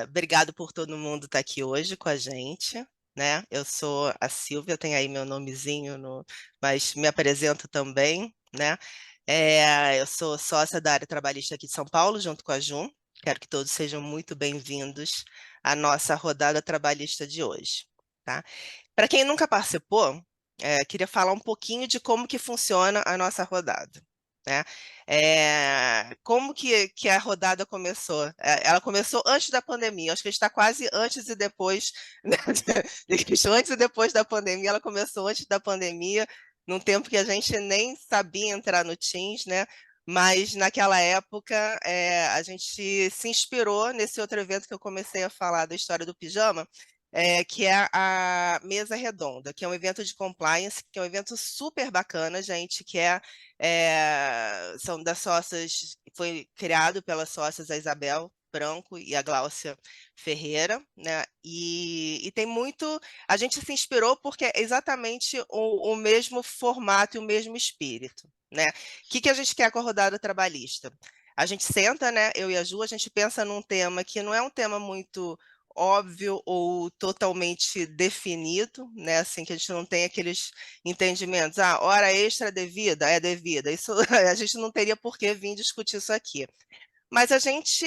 Obrigado por todo mundo estar aqui hoje com a gente, né? Eu sou a Silvia, tem aí meu nomezinho, mas me apresento também, né? Eu sou sócia da área trabalhista aqui de São Paulo, junto com a Jun. Quero que todos sejam muito bem-vindos à nossa rodada trabalhista de hoje, tá? Para quem nunca participou, queria falar um pouquinho de como que funciona a nossa rodada, né? Como que a rodada começou? Ela começou antes da pandemia, acho que está quase antes e depois, né? Antes e depois da pandemia, ela começou antes da pandemia, num tempo que a gente nem sabia entrar no Teams, né? Mas naquela época a gente se inspirou nesse outro evento que eu comecei a falar da história do pijama, que é a Mesa Redonda, que é um evento de compliance, que é um evento super bacana, gente, são das sócias, foi criado pelas sócias a Isabel Branco e a Gláucia Ferreira, né? E tem muito. A gente se inspirou porque é exatamente o mesmo formato e o mesmo espírito, né? O que a gente quer com a rodada trabalhista? A gente senta, né? Eu e a Ju, a gente pensa num tema que não é um tema muito óbvio ou totalmente definido, né? Assim, que a gente não tem aqueles entendimentos. Ah, hora extra devida, é devida. Isso a gente não teria por que vir discutir isso aqui. Mas a gente,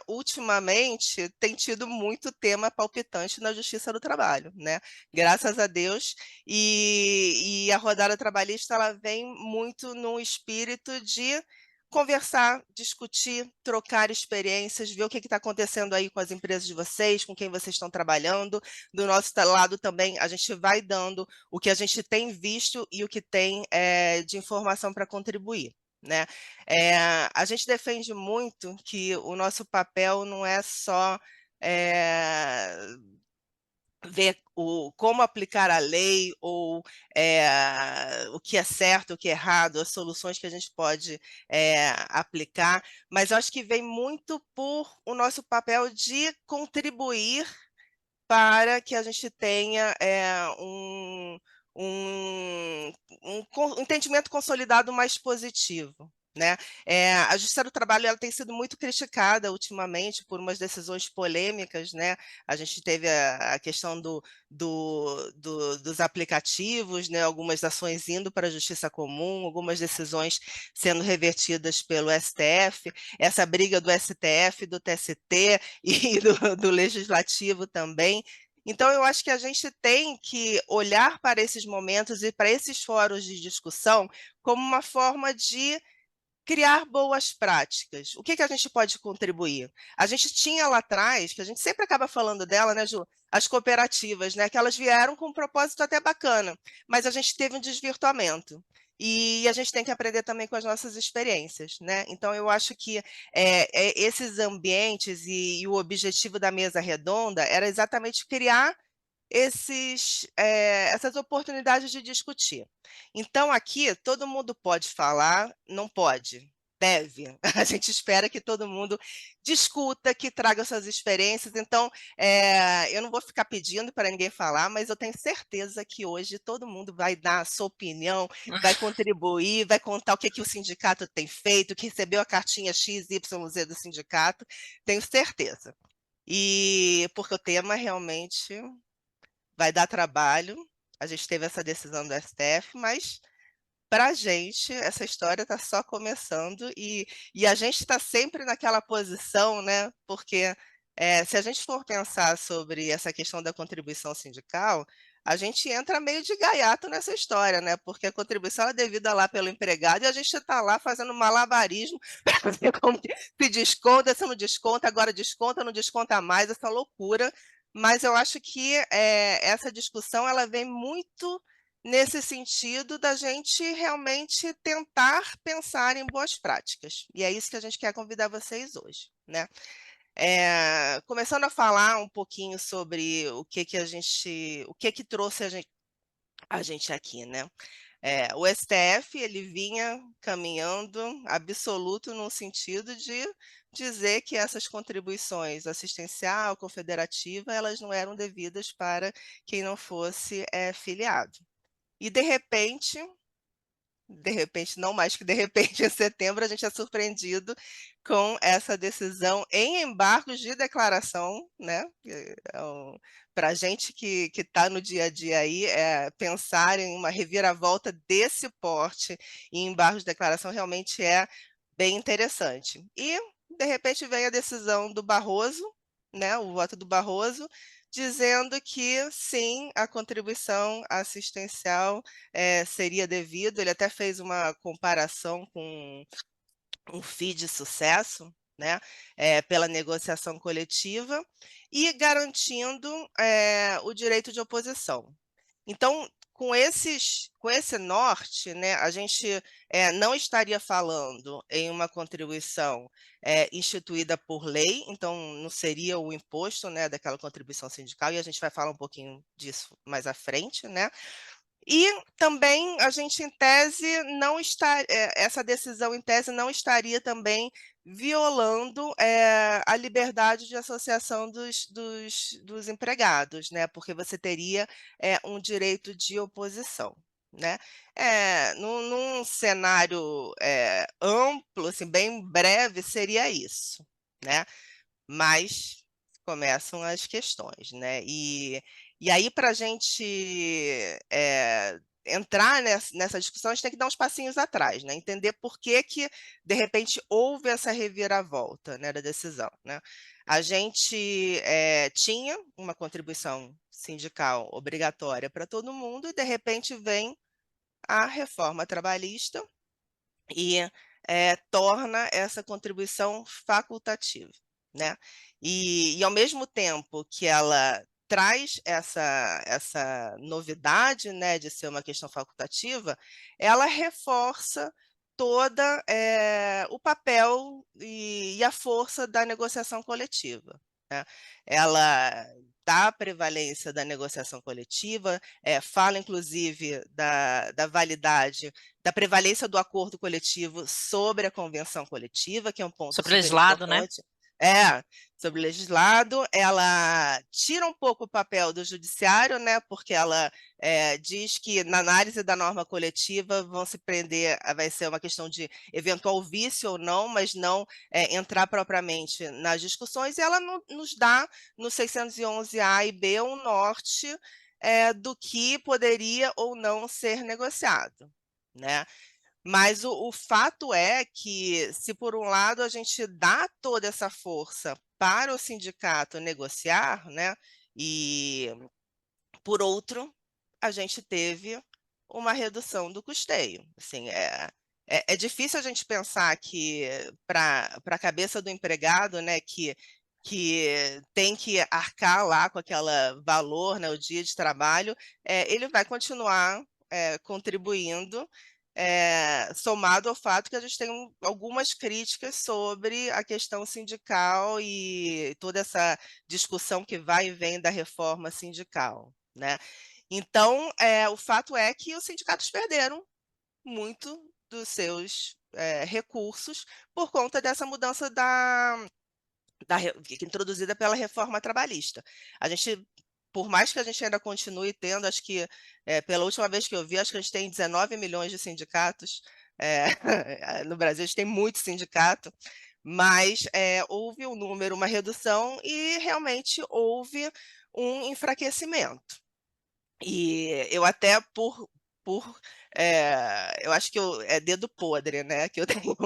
ultimamente, tem tido muito tema palpitante na Justiça do Trabalho, né? Graças a Deus. E a rodada trabalhista ela vem muito no espírito de conversar, discutir, trocar experiências, ver o que está acontecendo aí com as empresas de vocês, com quem vocês estão trabalhando. Do nosso lado também, a gente vai dando o que a gente tem visto e o que tem de informação para contribuir, né? A gente defende muito que o nosso papel não é só é, ver como aplicar a lei ou o que é certo, o que é errado, as soluções que a gente pode aplicar, mas eu acho que vem muito por o nosso papel de contribuir para que a gente tenha um, um entendimento consolidado mais positivo, né? A Justiça do Trabalho ela tem sido muito criticada ultimamente por umas decisões polêmicas, né? A gente teve a questão dos aplicativos, né? Algumas ações indo para a Justiça Comum, algumas decisões sendo revertidas pelo STF, essa briga do STF, do TST e do Legislativo também. Então, eu acho que a gente tem que olhar para esses momentos e para esses fóruns de discussão como uma forma de criar boas práticas. O que a gente pode contribuir? A gente tinha lá atrás, que a gente sempre acaba falando dela, né, Ju? As cooperativas, né? Que elas vieram com um propósito até bacana, mas a gente teve um desvirtuamento. E a gente tem que aprender também com as nossas experiências, né? Então, eu acho que esses ambientes e o objetivo da mesa redonda era exatamente criar essas oportunidades de discutir. Então, aqui, todo mundo pode falar, não pode, deve. A gente espera que todo mundo discuta, que traga suas experiências. Então, eu não vou ficar pedindo para ninguém falar, mas eu tenho certeza que hoje todo mundo vai dar a sua opinião, vai contribuir, vai contar o que o sindicato tem feito, que recebeu a cartinha XYZ do sindicato, tenho certeza. E porque o tema realmente vai dar trabalho. A gente teve essa decisão do STF, mas para a gente essa história está só começando e a gente está sempre naquela posição, né? Porque se a gente for pensar sobre essa questão da contribuição sindical, a gente entra meio de gaiato nessa história, né? Porque a contribuição é devida lá pelo empregado e a gente está lá fazendo malabarismo para ver como que se desconta, se não desconta, agora desconta, não desconta mais, essa loucura. Mas eu acho que essa discussão ela vem muito nesse sentido da gente realmente tentar pensar em boas práticas. E é isso que a gente quer convidar vocês hoje, né? Começando a falar um pouquinho sobre o que trouxe a gente aqui, né? O STF ele vinha caminhando absoluto no sentido de dizer que essas contribuições assistencial, confederativa, elas não eram devidas para quem não fosse filiado. E, de repente, de repente, não mais que de repente, em setembro, a gente é surpreendido com essa decisão em embargos de declaração, né? Para a gente que está no dia a dia aí, pensar em uma reviravolta desse porte em embargos de declaração realmente é bem interessante. E, de repente, vem a decisão do Barroso, né? O voto do Barroso, dizendo que sim, a contribuição assistencial seria devido. Ele até fez uma comparação com um FII de sucesso, né, pela negociação coletiva e garantindo o direito de oposição. Então, com esse norte, né, a gente não estaria falando em uma contribuição instituída por lei, então não seria o imposto, né, daquela contribuição sindical, e a gente vai falar um pouquinho disso mais à frente, né? E também a gente, em tese, não está, essa decisão, em tese, não estaria também violando a liberdade de associação dos empregados, né? Porque você teria um direito de oposição. Né? Num cenário amplo, assim, bem breve, seria isso. Né? Mas começam as questões, né? E aí, para a gente entrar nessa discussão, a gente tem que dar uns passinhos atrás, né? Entender por que que, de repente, houve essa reviravolta, né, da decisão, né? A gente tinha uma contribuição sindical obrigatória para todo mundo e, de repente, vem a reforma trabalhista e torna essa contribuição facultativa, né? Ao mesmo tempo que ela traz essa novidade, né, de ser uma questão facultativa, ela reforça toda o papel e a força da negociação coletiva, né? Ela dá a prevalência da negociação coletiva, fala inclusive da validade da prevalência do acordo coletivo sobre a convenção coletiva, que é um ponto Sobre o super legislado, né? importante. Sobre o legislado, ela tira um pouco o papel do judiciário, né, porque ela diz que na análise da norma coletiva vão se prender, vai ser uma questão de eventual vício ou não, mas não entrar propriamente nas discussões, e ela nos dá, no 611A e B, um norte do que poderia ou não ser negociado. Né? Mas o fato é que, se por um lado a gente dá toda essa força para o sindicato negociar, né, e por outro, a gente teve uma redução do custeio. Assim, é difícil a gente pensar que, para a cabeça do empregado, né, que tem que arcar lá com aquele valor, né, o dia de trabalho, ele vai continuar contribuindo, somado ao fato que a gente tem algumas críticas sobre a questão sindical e toda essa discussão que vai e vem da reforma sindical. Né? Então, o fato é que os sindicatos perderam muito dos seus recursos por conta dessa mudança introduzida pela reforma trabalhista. A gente, por mais que a gente ainda continue tendo, acho que, pela última vez que eu vi, acho que a gente tem 19 milhões de sindicatos. No Brasil, a gente tem muito sindicato, mas houve um número, uma redução, e realmente houve um enfraquecimento. E eu até eu acho que é dedo podre, né? Que eu tenho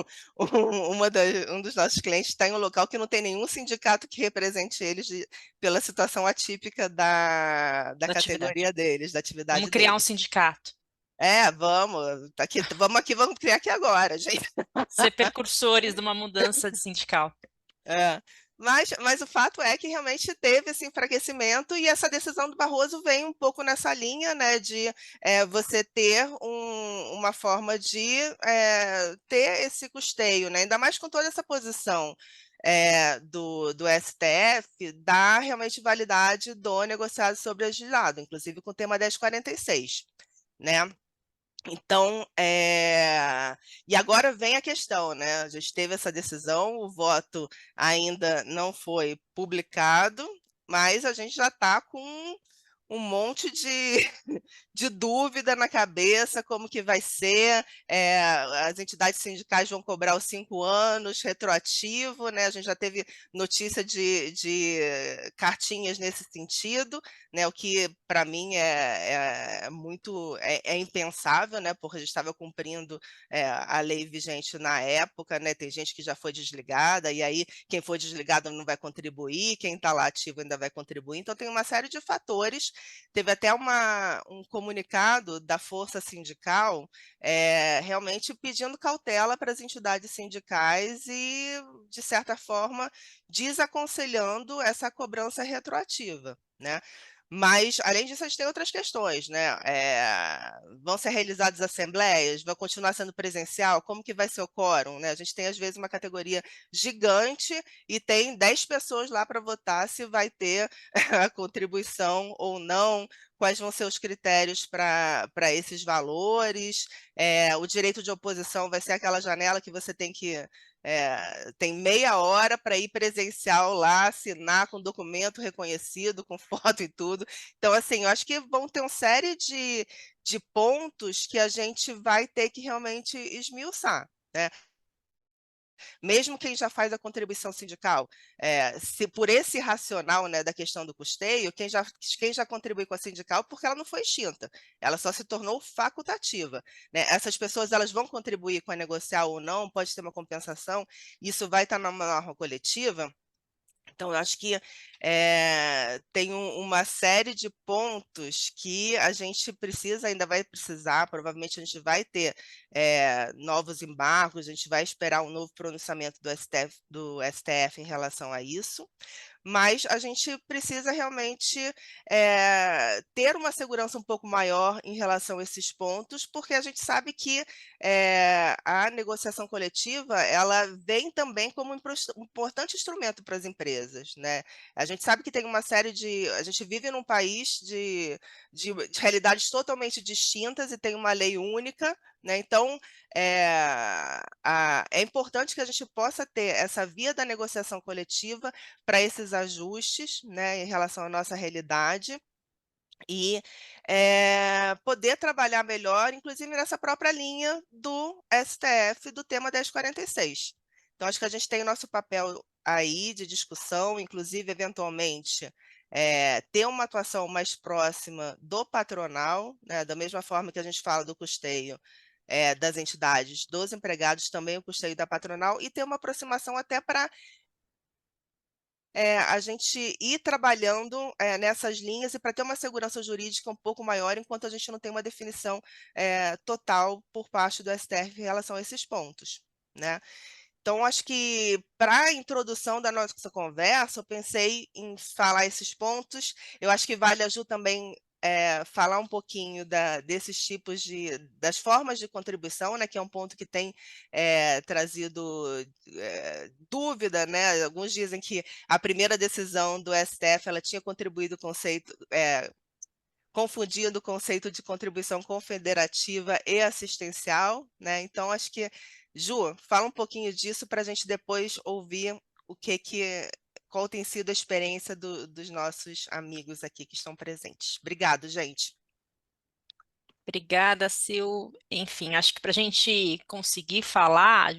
um dos nossos clientes está em um local que não tem nenhum sindicato que represente eles pela situação atípica da Da atividade. categoria deles, da Vamos atividade criar um deles. sindicato. Vamos criar aqui agora, gente. Ser precursores de uma mudança de sindical. É. Mas o fato é que realmente teve esse enfraquecimento, e essa decisão do Barroso vem um pouco nessa linha, né, de você ter uma forma de ter esse custeio, né, ainda mais com toda essa posição do STF, dá realmente validade do negociado sobre legislado, inclusive com o tema 1046, né? Então, e agora vem a questão, né? A gente teve essa decisão, o voto ainda não foi publicado, mas a gente já está com um monte de dúvida na cabeça, como que vai ser, as entidades sindicais vão cobrar os 5 anos, retroativo, né? A gente já teve notícia de cartinhas nesse sentido, né? O que para mim é muito é impensável, né? Porque a gente estava cumprindo a lei vigente na época, né? Tem gente que já foi desligada, e aí quem foi desligado não vai contribuir, quem está lá ativo ainda vai contribuir. Então tem uma série de fatores. Teve até um comunicado da Força Sindical realmente pedindo cautela para as entidades sindicais e, de certa forma, desaconselhando essa cobrança retroativa, né? Mas, além disso, a gente tem outras questões, né? Vão ser realizadas assembleias? Vai continuar sendo presencial? Como que vai ser o quórum, né? A gente tem, às vezes, uma categoria gigante e tem 10 pessoas lá para votar se vai ter a contribuição ou não, quais vão ser os critérios para esses valores, o direito de oposição vai ser aquela janela que você tem meia hora para ir presencial lá, assinar com documento reconhecido, com foto e tudo. Então, assim, eu acho que vão ter uma série de pontos que a gente vai ter que realmente esmiuçar, né? Mesmo quem já faz a contribuição sindical, se por esse racional, né, da questão do custeio, quem já contribui com a sindical, porque ela não foi extinta, ela só se tornou facultativa, né? Essas pessoas elas vão contribuir com a negociar ou não, pode ter uma compensação, isso vai estar na norma coletiva. Então, eu acho que tem uma série de pontos que a gente precisa, ainda vai precisar, provavelmente a gente vai ter novos embargos, a gente vai esperar um novo pronunciamento do STF em relação a isso, mas a gente precisa realmente ter uma segurança um pouco maior em relação a esses pontos, porque a gente sabe que a negociação coletiva ela vem também como um importante instrumento para as empresas, né? A gente sabe que tem uma série a gente vive num país de realidades totalmente distintas e tem uma lei única, né? Então, é importante que a gente possa ter essa via da negociação coletiva para esses ajustes, né, em relação à nossa realidade e poder trabalhar melhor, inclusive nessa própria linha do STF do tema 1046. Então, acho que a gente tem o nosso papel aí de discussão, inclusive, eventualmente, ter uma atuação mais próxima do patronal, né, da mesma forma que a gente fala do custeio das entidades, dos empregados, também o custeio da patronal, e ter uma aproximação até para a gente ir trabalhando nessas linhas e para ter uma segurança jurídica um pouco maior, enquanto a gente não tem uma definição total por parte do STF em relação a esses pontos, né? Então, acho que para a introdução da nossa conversa, eu pensei em falar esses pontos. Eu acho que vale a Ju também falar um pouquinho desses tipos das formas de contribuição, né, que é um ponto que tem trazido dúvida, né? Alguns dizem que a primeira decisão do STF ela tinha contribuído o conceito, confundindo o conceito de contribuição confederativa e assistencial, né? Então, acho que, Ju, fala um pouquinho disso para a gente depois ouvir qual tem sido a experiência dos nossos amigos aqui que estão presentes. Obrigado, gente. Obrigada, Sil. Enfim, acho que para a gente conseguir falar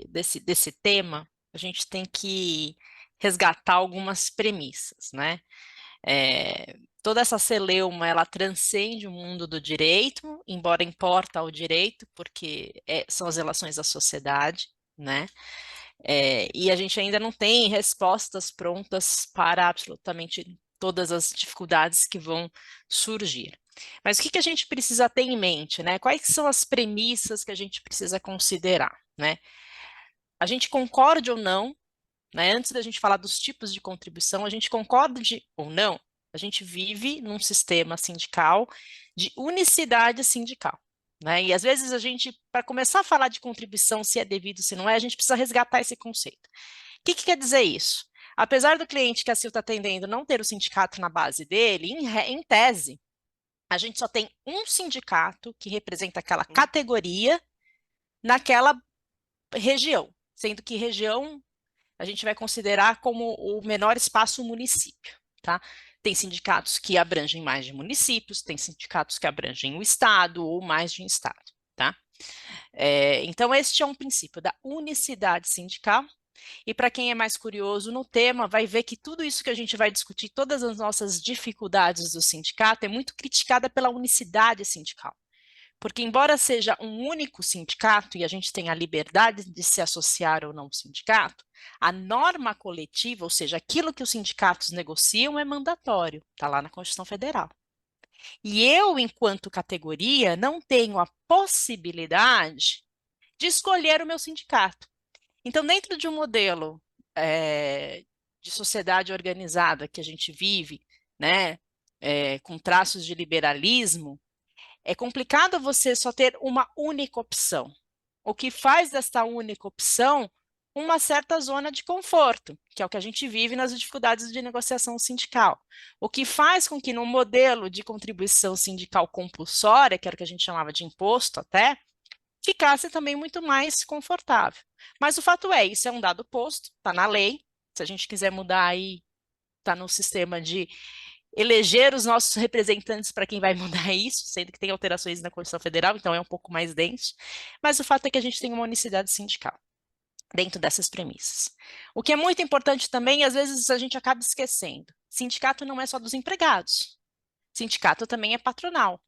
desse tema, a gente tem que resgatar algumas premissas, né? Toda essa celeuma, ela transcende o mundo do direito, embora importa ao direito, porque são as relações da sociedade, né? E a gente ainda não tem respostas prontas para absolutamente todas as dificuldades que vão surgir. Mas o que a gente precisa ter em mente, né? Quais são as premissas que a gente precisa considerar, né? A gente concorde ou não, né? Antes da gente falar dos tipos de contribuição, a gente concorde ou não, a gente vive num sistema sindical de unicidade sindical. Né? E às vezes a gente, para começar a falar de contribuição, se é devido, se não é, a gente precisa resgatar esse conceito. O que quer dizer isso? Apesar do cliente que a Sil está atendendo não ter o sindicato na base dele, em tese, a gente só tem um sindicato que representa aquela categoria naquela região, sendo que região a gente vai considerar como o menor espaço o município. tá? Tem sindicatos que abrangem mais de municípios, tem sindicatos que abrangem o estado ou mais de um estado, tá? Então, este é um princípio da unicidade sindical. E para quem é mais curioso no tema, vai ver que tudo isso que a gente vai discutir, todas as nossas dificuldades do sindicato, é muito criticada pela unicidade sindical. Porque, embora seja um único sindicato e a gente tenha a liberdade de se associar ou não ao sindicato, a norma coletiva, ou seja, aquilo que os sindicatos negociam, é mandatório, está lá na Constituição Federal. E eu, enquanto categoria, não tenho a possibilidade de escolher o meu sindicato. Então, dentro de um modelo de sociedade organizada que a gente vive, né, com traços de liberalismo, é complicado você só ter uma única opção. O que faz desta única opção uma certa zona de conforto, que é o que a gente vive nas dificuldades de negociação sindical. O que faz com que no modelo de contribuição sindical compulsória, que era o que a gente chamava de imposto até, ficasse também muito mais confortável. Mas o fato é, isso é um dado posto, está na lei. Se a gente quiser mudar aí, está no sistema de eleger os nossos representantes para quem vai mudar isso, sendo que tem alterações na Constituição Federal, então é um pouco mais denso. Mas o fato é que a gente tem uma unicidade sindical dentro dessas premissas. O que é muito importante também, às vezes a gente acaba esquecendo, sindicato não é só dos empregados, sindicato também é patronal.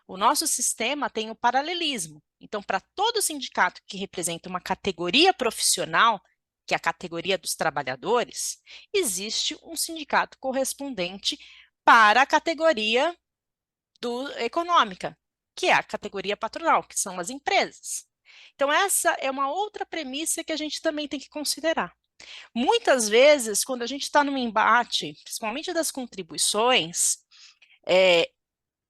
O nosso sistema tem o paralelismo. Então, para todo sindicato que representa uma categoria profissional, que é a categoria dos trabalhadores, existe um sindicato correspondente para a categoria econômica, que é a categoria patronal, que são as empresas. Então, essa é uma outra premissa que a gente também tem que considerar. Muitas vezes, quando a gente está num embate, principalmente das contribuições,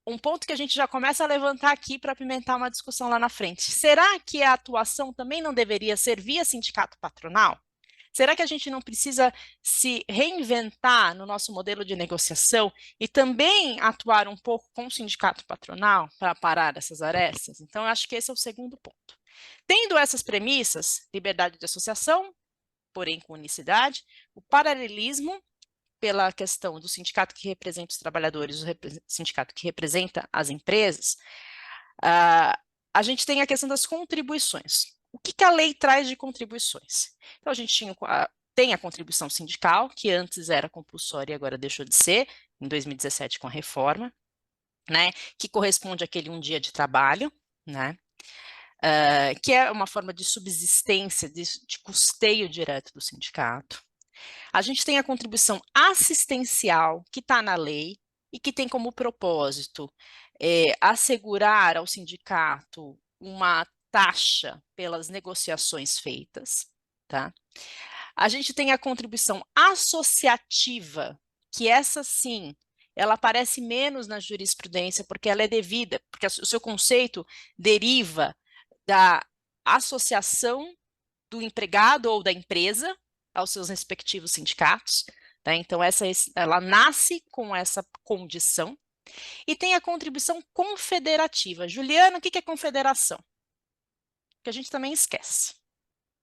um ponto que a gente já começa a levantar aqui para apimentar uma discussão lá na frente. Será que a atuação também não deveria ser via sindicato patronal? Será que a gente não precisa se reinventar no nosso modelo de negociação e também atuar um pouco com o sindicato patronal para parar essas arestas? Então, eu acho que esse é o segundo ponto. Tendo essas premissas, liberdade de associação, porém com unicidade, o paralelismo pela questão do sindicato que representa os trabalhadores, o sindicato que representa as empresas, a gente tem a questão das contribuições. O que a lei traz de contribuições? Então, a gente tem a contribuição sindical, que antes era compulsória e agora deixou de ser, em 2017 com a reforma, né, que corresponde àquele um dia de trabalho, né, que é uma forma de subsistência, de custeio direto do sindicato. A gente tem a contribuição assistencial, que está na lei, e que tem como propósito assegurar ao sindicato uma taxa pelas negociações feitas, tá? A gente tem a contribuição associativa, que essa sim, ela aparece menos na jurisprudência, porque ela é devida, porque o seu conceito deriva da associação do empregado ou da empresa aos seus respectivos sindicatos, tá? Então, ela nasce com essa condição. E tem a contribuição confederativa. Juliana, o que é confederação? Que a gente também esquece,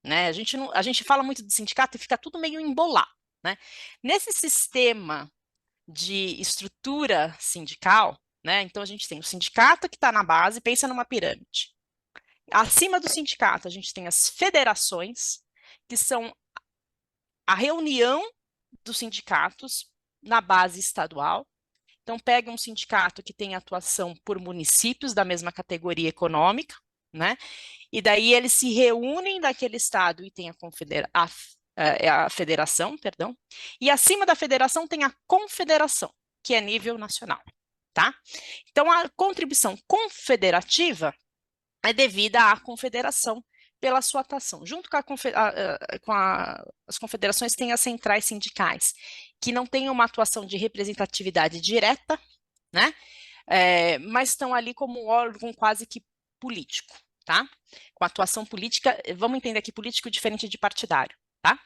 né? A gente fala muito de sindicato e fica tudo meio embolado, né? Nesse sistema de estrutura sindical, né? Então, a gente tem o sindicato que está na base, pensa numa pirâmide. Acima do sindicato, a gente tem as federações, que são a reunião dos sindicatos na base estadual. Então, pega um sindicato que tem atuação por municípios da mesma categoria econômica, né? E daí eles se reúnem daquele estado e tem a federação, perdão. E acima da federação tem a confederação, que é nível nacional, tá? Então, a contribuição confederativa é devida à confederação pela sua atuação. Junto com as confederações tem as centrais sindicais, que não têm uma atuação de representatividade direta, né? Mas estão ali como um órgão quase que político, tá? Com atuação política, vamos entender aqui político diferente de partidário, tá?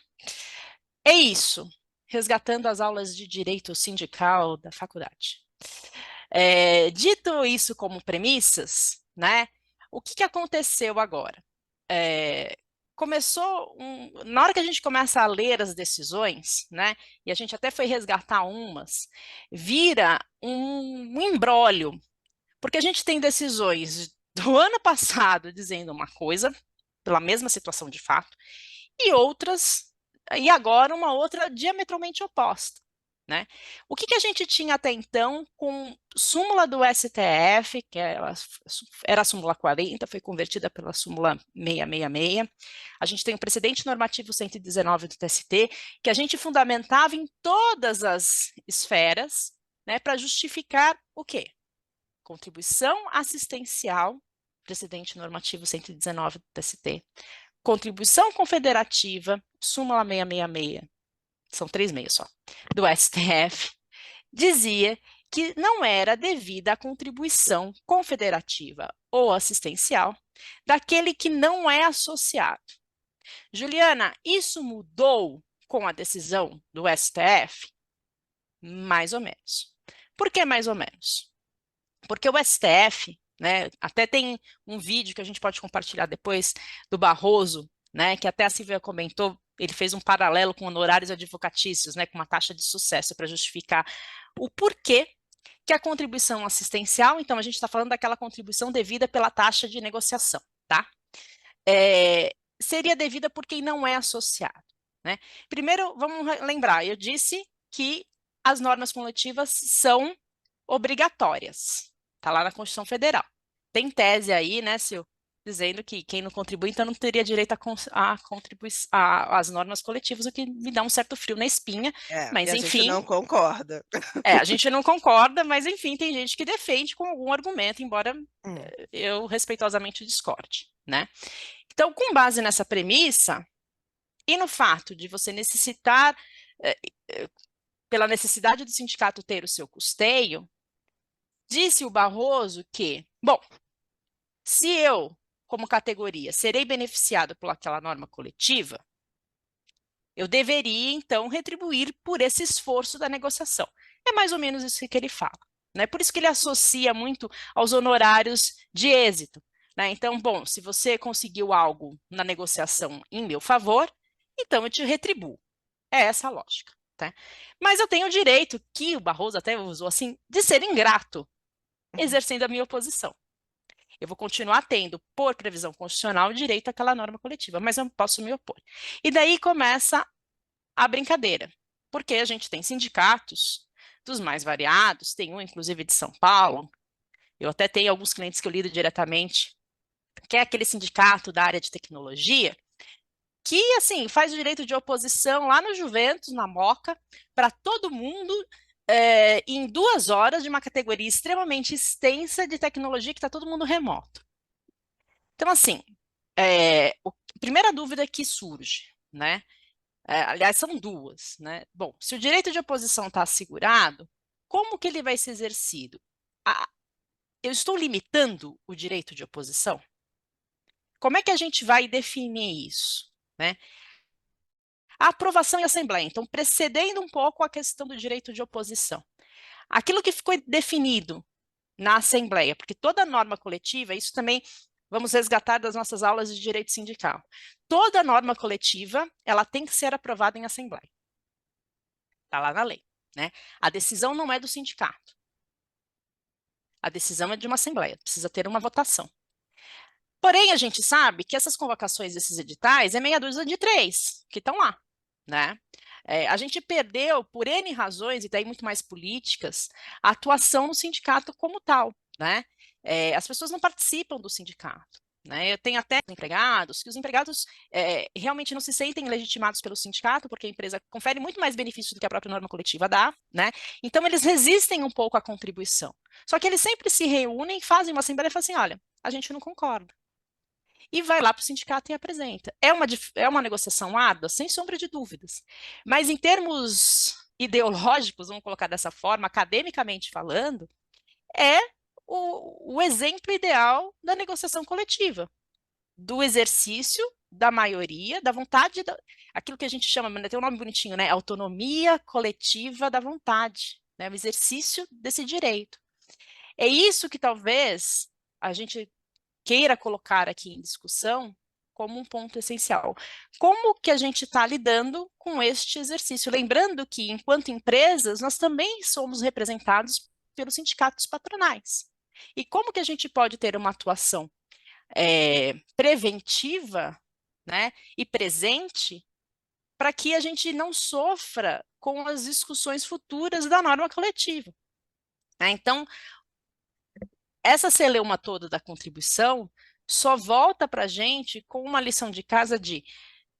É isso, resgatando as aulas de direito sindical da faculdade. Dito isso como premissas, né? O que aconteceu agora? na hora que a gente começa a ler as decisões, né, e a gente até foi resgatar umas, vira um imbróglio, porque a gente tem decisões do ano passado dizendo uma coisa, pela mesma situação de fato, e agora uma outra diametralmente oposta. Né? O que a gente tinha até então com súmula do STF, que era a súmula 40, foi convertida pela súmula 666. A gente tem o precedente normativo 119 do TST, que a gente fundamentava em todas as esferas, né, para justificar o quê? Contribuição assistencial, precedente normativo 119 do TST. Contribuição confederativa, súmula 666, são 3 meios só, do STF, dizia que não era devida a contribuição confederativa ou assistencial daquele que não é associado. Juliana, isso mudou com a decisão do STF? Mais ou menos. Por que mais ou menos? Porque o STF, né, até tem um vídeo que a gente pode compartilhar depois do Barroso, né, que até a Silvia comentou, ele fez um paralelo com honorários advocatícios, né, com uma taxa de sucesso para justificar o porquê que a contribuição assistencial, então a gente está falando daquela contribuição devida pela taxa de negociação, tá? Seria devida por quem não é associado, né? Primeiro, vamos lembrar, eu disse que as normas coletivas são obrigatórias, está lá na Constituição Federal. Tem tese aí, né, Sil, dizendo que quem não contribui, então não teria direito às normas coletivas, o que me dá um certo frio na espinha, E mas a gente enfim, não concorda. a gente não concorda, mas enfim, tem gente que defende com algum argumento, embora Hum. eu respeitosamente discorde, né? Então, com base nessa premissa, e no fato de você necessitar, pela necessidade do sindicato ter o seu custeio, disse o Barroso que, bom, se eu, como categoria, serei beneficiado por aquela norma coletiva, eu deveria, então, retribuir por esse esforço da negociação. É mais ou menos isso que ele fala. Né? Por isso que ele associa muito aos honorários de êxito. Né? Então, bom, se você conseguiu algo na negociação em meu favor, então eu te retribuo. É essa a lógica. Tá? Mas eu tenho o direito, que o Barroso até usou assim, de ser ingrato, exercendo a minha oposição. Eu vou continuar tendo, por previsão constitucional, o direito àquela norma coletiva, mas eu não posso me opor. E daí começa a brincadeira, porque a gente tem sindicatos dos mais variados, tem um, inclusive, de São Paulo, eu até tenho alguns clientes que eu lido diretamente, que é aquele sindicato da área de tecnologia, que, assim, faz o direito de oposição lá no Juventus, na Moca, para todo mundo, em 2 horas, de uma categoria extremamente extensa de tecnologia que está todo mundo remoto. Então, assim, a primeira dúvida que surge, né? Aliás, são duas, né? Bom, se o direito de oposição está assegurado, como que ele vai ser exercido? Eu estou limitando o direito de oposição? Como é que a gente vai definir isso, né? A aprovação em assembleia, então, precedendo um pouco a questão do direito de oposição. Aquilo que ficou definido na assembleia, porque toda norma coletiva, isso também vamos resgatar das nossas aulas de direito sindical. Toda norma coletiva, ela tem que ser aprovada em assembleia. Está lá na lei, né? A decisão não é do sindicato. A decisão é de uma assembleia, precisa ter uma votação. Porém, a gente sabe que essas convocações desses editais é meia dúzia de 3 que estão lá, né? A gente perdeu, por N razões, e daí muito mais políticas, a atuação no sindicato como tal, né? As pessoas não participam do sindicato. Né? Eu tenho até empregados, que os empregados realmente não se sentem legitimados pelo sindicato, porque a empresa confere muito mais benefícios do que a própria norma coletiva dá, né? Então eles resistem um pouco à contribuição. Só que eles sempre se reúnem, fazem uma assembleia e falam assim, olha, a gente não concorda. E vai lá para o sindicato e apresenta. É uma negociação árdua, sem sombra de dúvidas. Mas em termos ideológicos, vamos colocar dessa forma, academicamente falando, é o exemplo ideal da negociação coletiva, do exercício da maioria, da vontade, aquilo que a gente chama, tem um nome bonitinho, né? Autonomia coletiva da vontade, né? O exercício desse direito. É isso que talvez a gente queira colocar aqui em discussão, como um ponto essencial. Como que a gente está lidando com este exercício? Lembrando que, enquanto empresas, nós também somos representados pelos sindicatos patronais. E como que a gente pode ter uma atuação preventiva, né, e presente para que a gente não sofra com as discussões futuras da norma coletiva, né? Então, essa celeuma toda da contribuição só volta para a gente com uma lição de casa de,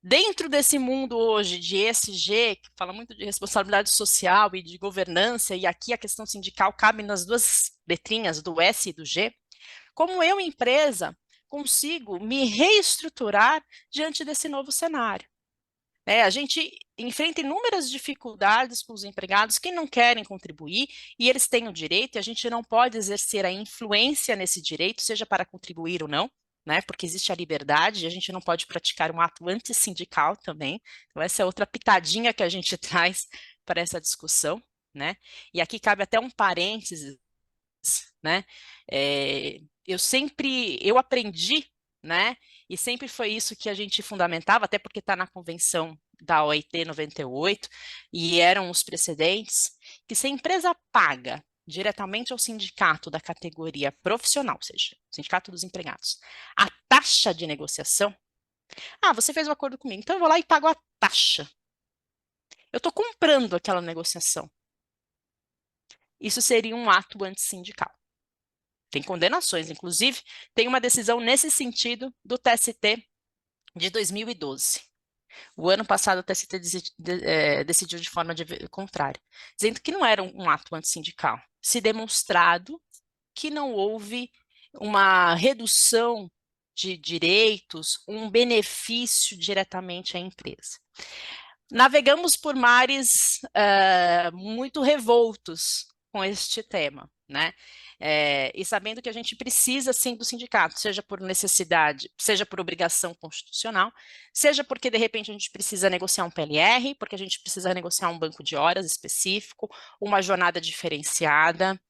dentro desse mundo hoje de ESG, que fala muito de responsabilidade social e de governança, e aqui a questão sindical cabe nas duas letrinhas, do S e do G, como eu, empresa, consigo me reestruturar diante desse novo cenário. A gente enfrenta inúmeras dificuldades com os empregados que não querem contribuir e eles têm o direito, e a gente não pode exercer a influência nesse direito, seja para contribuir ou não, né? Porque existe a liberdade e a gente não pode praticar um ato antissindical também. Então, essa é outra pitadinha que a gente traz para essa discussão, né? E aqui cabe até um parênteses, né? Eu aprendi, né? E sempre foi isso que a gente fundamentava, até porque está na convenção da OIT 98, e eram os precedentes, que se a empresa paga diretamente ao sindicato da categoria profissional, ou seja, sindicato dos empregados, a taxa de negociação, você fez um acordo comigo, então eu vou lá e pago a taxa. Eu estou comprando aquela negociação. Isso seria um ato antissindical. Tem condenações, inclusive, tem uma decisão nesse sentido do TST de 2012. O ano passado o TST decidiu de forma contrária, dizendo que não era um ato antissindical, se demonstrado que não houve uma redução de direitos, um benefício diretamente à empresa. Navegamos por mares muito revoltos com este tema, né? E sabendo que a gente precisa, sim, do sindicato, seja por necessidade, seja por obrigação constitucional, seja porque, de repente, a gente precisa negociar um PLR, porque a gente precisa negociar um banco de horas específico, uma jornada diferenciada,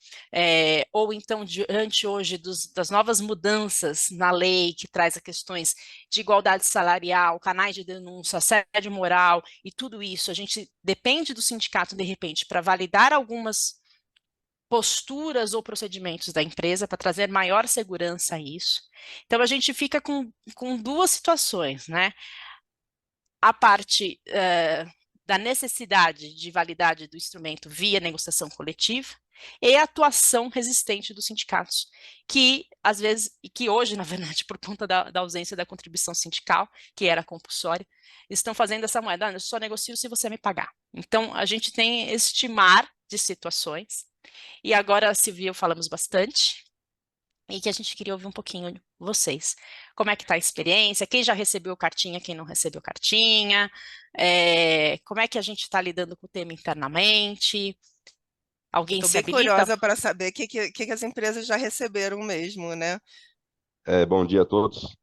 ou então, diante hoje das novas mudanças na lei, que traz as questões de igualdade salarial, canais de denúncia, assédio moral e tudo isso, a gente depende do sindicato, de repente, para validar algumas posturas ou procedimentos da empresa para trazer maior segurança a isso. Então, a gente fica com duas situações, né? A parte da necessidade de validade do instrumento via negociação coletiva e a atuação resistente dos sindicatos, que às vezes, e que hoje, na verdade, por conta da ausência da contribuição sindical, que era compulsória, estão fazendo essa moeda, eu só negocio se você me pagar. Então, a gente tem este mar de situações, e agora, Silvia, falamos bastante, e que a gente queria ouvir um pouquinho de vocês. Como é que está a experiência? Quem já recebeu cartinha, quem não recebeu cartinha? Como é que a gente está lidando com o tema internamente? Alguém Estou se bem habilita? curiosa para saber o que as empresas já receberam mesmo, né? Bom dia a todos.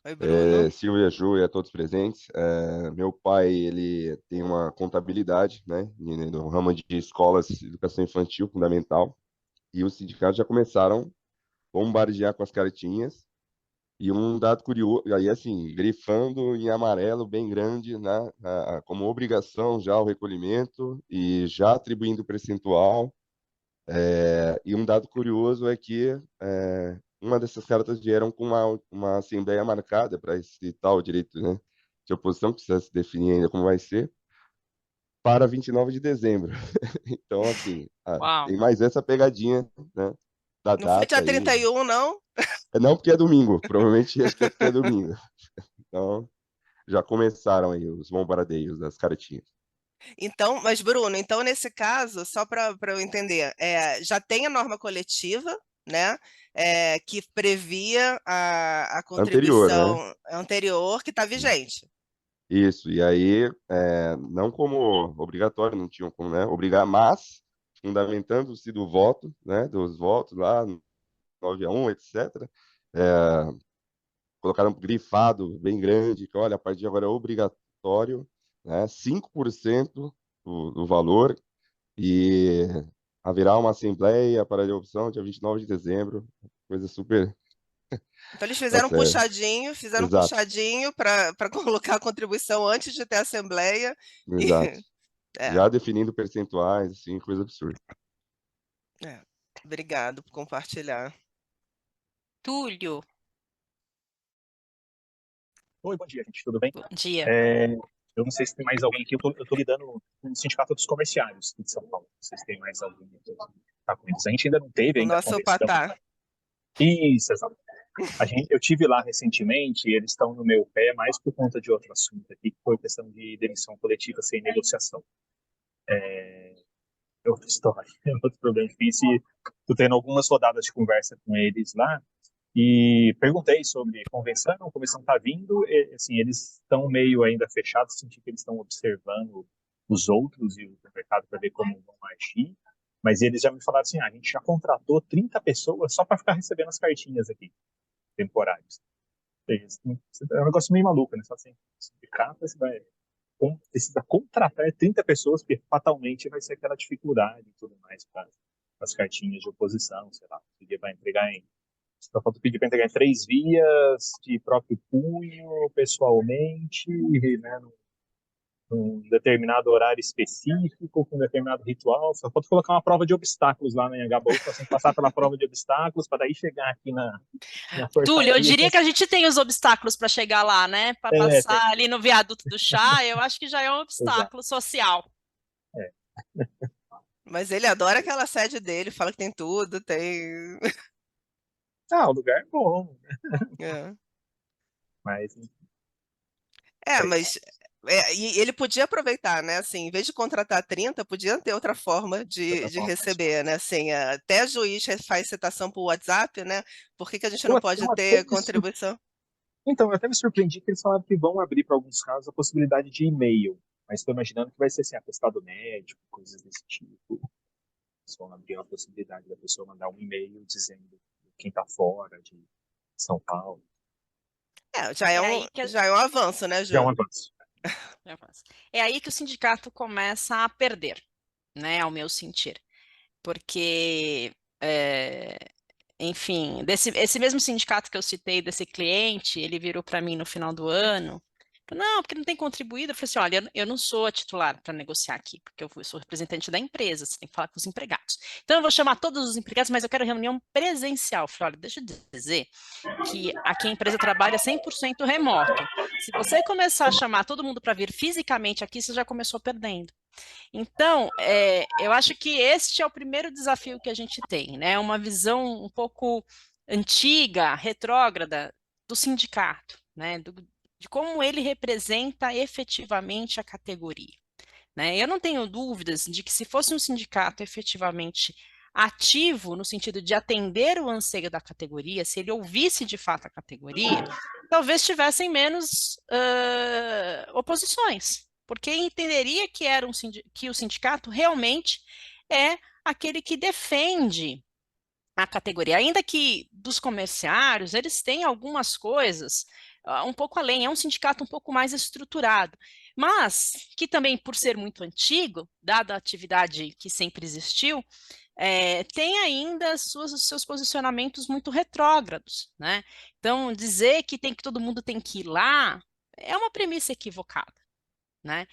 Oi, Bruno. Silvia, Ju e a todos presentes. Meu pai, ele tem uma contabilidade, né, no ramo de escolas de educação infantil fundamental, e os sindicatos já começaram a bombardear com as cartinhas, e um dado curioso, aí assim, grifando em amarelo bem grande, né, como obrigação já o recolhimento e já atribuindo percentual. E um dado curioso é que uma dessas cartas vieram com uma assembleia marcada para esse tal direito, né, de oposição, que precisa se definir ainda como vai ser, para 29 de dezembro. Então, assim, Uau! tem mais essa pegadinha, né, da Não foi dia data aí. 31, não? Não porque é domingo, provavelmente acho que é porque é domingo. Então, já começaram aí os bombardeios das cartinhas. Então, mas Bruno, então nesse caso, só para eu entender, já tem a norma coletiva, né, que previa a Anterior, né? contribuição anterior que está vigente. Isso, e aí, não como obrigatório, não tinham como, né, obrigar, mas fundamentando-se do voto, né, dos votos lá, 9-1, etc., é, colocaram grifado bem grande, que olha, a partir de agora é obrigatório, né, 5% do valor, e haverá uma assembleia para a opção dia 29 de dezembro, coisa super Então eles Tá fizeram certo. fizeram um Exato, puxadinho para colocar a contribuição antes de ter a assembleia. E, exato. é, Já definindo percentuais, assim, coisa absurda. é. Obrigado por compartilhar. Túlio, Oi, bom dia, gente. Tudo bem? bom dia. Eu não sei se tem mais alguém aqui. Eu tô lidando com o Sindicato dos Comerciários aqui de São Paulo. Não sei se tem mais alguém aqui que tá com eles. A gente ainda não teve O ainda a nosso convenção. Patá. Isso, exato. Eu tive lá recentemente e eles estão no meu pé mais por conta de outro assunto aqui, que foi questão de demissão coletiva sem negociação. É outra história, é outro problema difícil. Estou tendo algumas rodadas de conversa com eles lá. E perguntei sobre convenção, a convenção está vindo, e, assim, eles estão meio ainda fechados, senti que eles estão observando os outros e o mercado para ver como vão agir, mas eles já me falaram assim, a gente já contratou 30 pessoas só para ficar recebendo as cartinhas aqui, temporárias. É um negócio meio maluco, né? Só assim, sindicato, você vai precisa contratar 30 pessoas, porque fatalmente vai ser aquela dificuldade e tudo mais para as cartinhas de oposição, sei lá, vai entregar em só falta pedir para entregar em 3 vias, de próprio punho, pessoalmente, né, num determinado horário específico, com um determinado ritual. Só falta colocar uma prova de obstáculos lá na Anhangabaú, para você passar pela prova de obstáculos, para daí chegar aqui na Túlio, eu portaria. diria que a gente tem os obstáculos para chegar lá, né? Para Tem, passar ali no viaduto do chá, eu acho que já é um exato. obstáculo social. É. Mas ele adora aquela sede dele, fala que tem tudo, tem. O lugar é bom, É, mas mas e ele podia aproveitar, né? Assim, em vez de contratar 30, podia ter outra forma de receber, né? Assim, até juiz faz citação por WhatsApp, né? Por que que a gente não pode ter contribuição? Então, eu até me surpreendi que eles falaram que vão abrir para alguns casos a possibilidade de e-mail, mas estou imaginando que vai ser assim, atestado médico, coisas desse tipo. Só abrir a possibilidade da pessoa mandar um e-mail dizendo quem está fora de São Paulo. Já É aí já é um avanço, né, Já é Ju? um avanço. É aí que o sindicato começa a perder, né? Ao meu sentir. Porque, enfim, esse mesmo sindicato que eu citei, desse cliente, ele virou para mim no final do ano. Falou, não, porque não tem contribuído. Eu falei assim: olha, eu não sou a titular para negociar aqui, porque eu sou representante da empresa, você tem que falar com os empregados. Então, eu vou chamar todos os empregados, mas eu quero reunião presencial. Eu falei: olha, deixa eu dizer que aqui a empresa trabalha 100% remoto. Se você começar a chamar todo mundo para vir fisicamente aqui, você já começou perdendo. Então, eu acho que este é o primeiro desafio que a gente tem, né? Uma visão um pouco antiga, retrógrada do sindicato, né? De como ele representa efetivamente a categoria, né? Eu não tenho dúvidas de que se fosse um sindicato efetivamente ativo, no sentido de atender o anseio da categoria, se ele ouvisse de fato a categoria, talvez tivessem menos oposições, porque entenderia que, que o sindicato realmente é aquele que defende a categoria, ainda que dos comerciários, eles têm algumas coisas um pouco além, é um sindicato um pouco mais estruturado, mas que também, por ser muito antigo, dada a atividade que sempre existiu, tem ainda os seus posicionamentos muito retrógrados, né? Então, dizer que todo mundo tem que ir lá é uma premissa equivocada, né?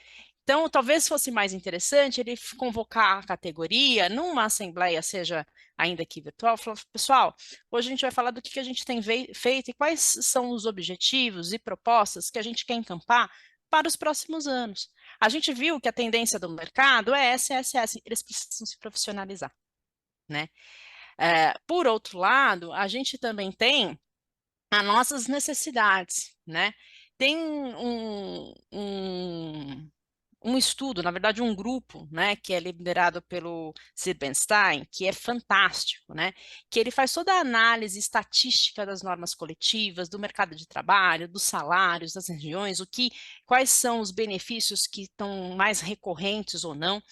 Então, talvez fosse mais interessante ele convocar a categoria numa assembleia, seja ainda aqui virtual, falar: pessoal, hoje a gente vai falar do que a gente tem feito e quais são os objetivos e propostas que a gente quer encampar para os próximos anos. A gente viu que a tendência do mercado é essa, eles precisam se profissionalizar, né? Por outro lado, a gente também tem as nossas necessidades, né? Tem um estudo, na verdade, um grupo, né, que é liderado pelo Sirbenstein, que é fantástico, né, que ele faz toda a análise estatística das normas coletivas, do mercado de trabalho, dos salários, das regiões, quais são os benefícios que estão mais recorrentes ou não.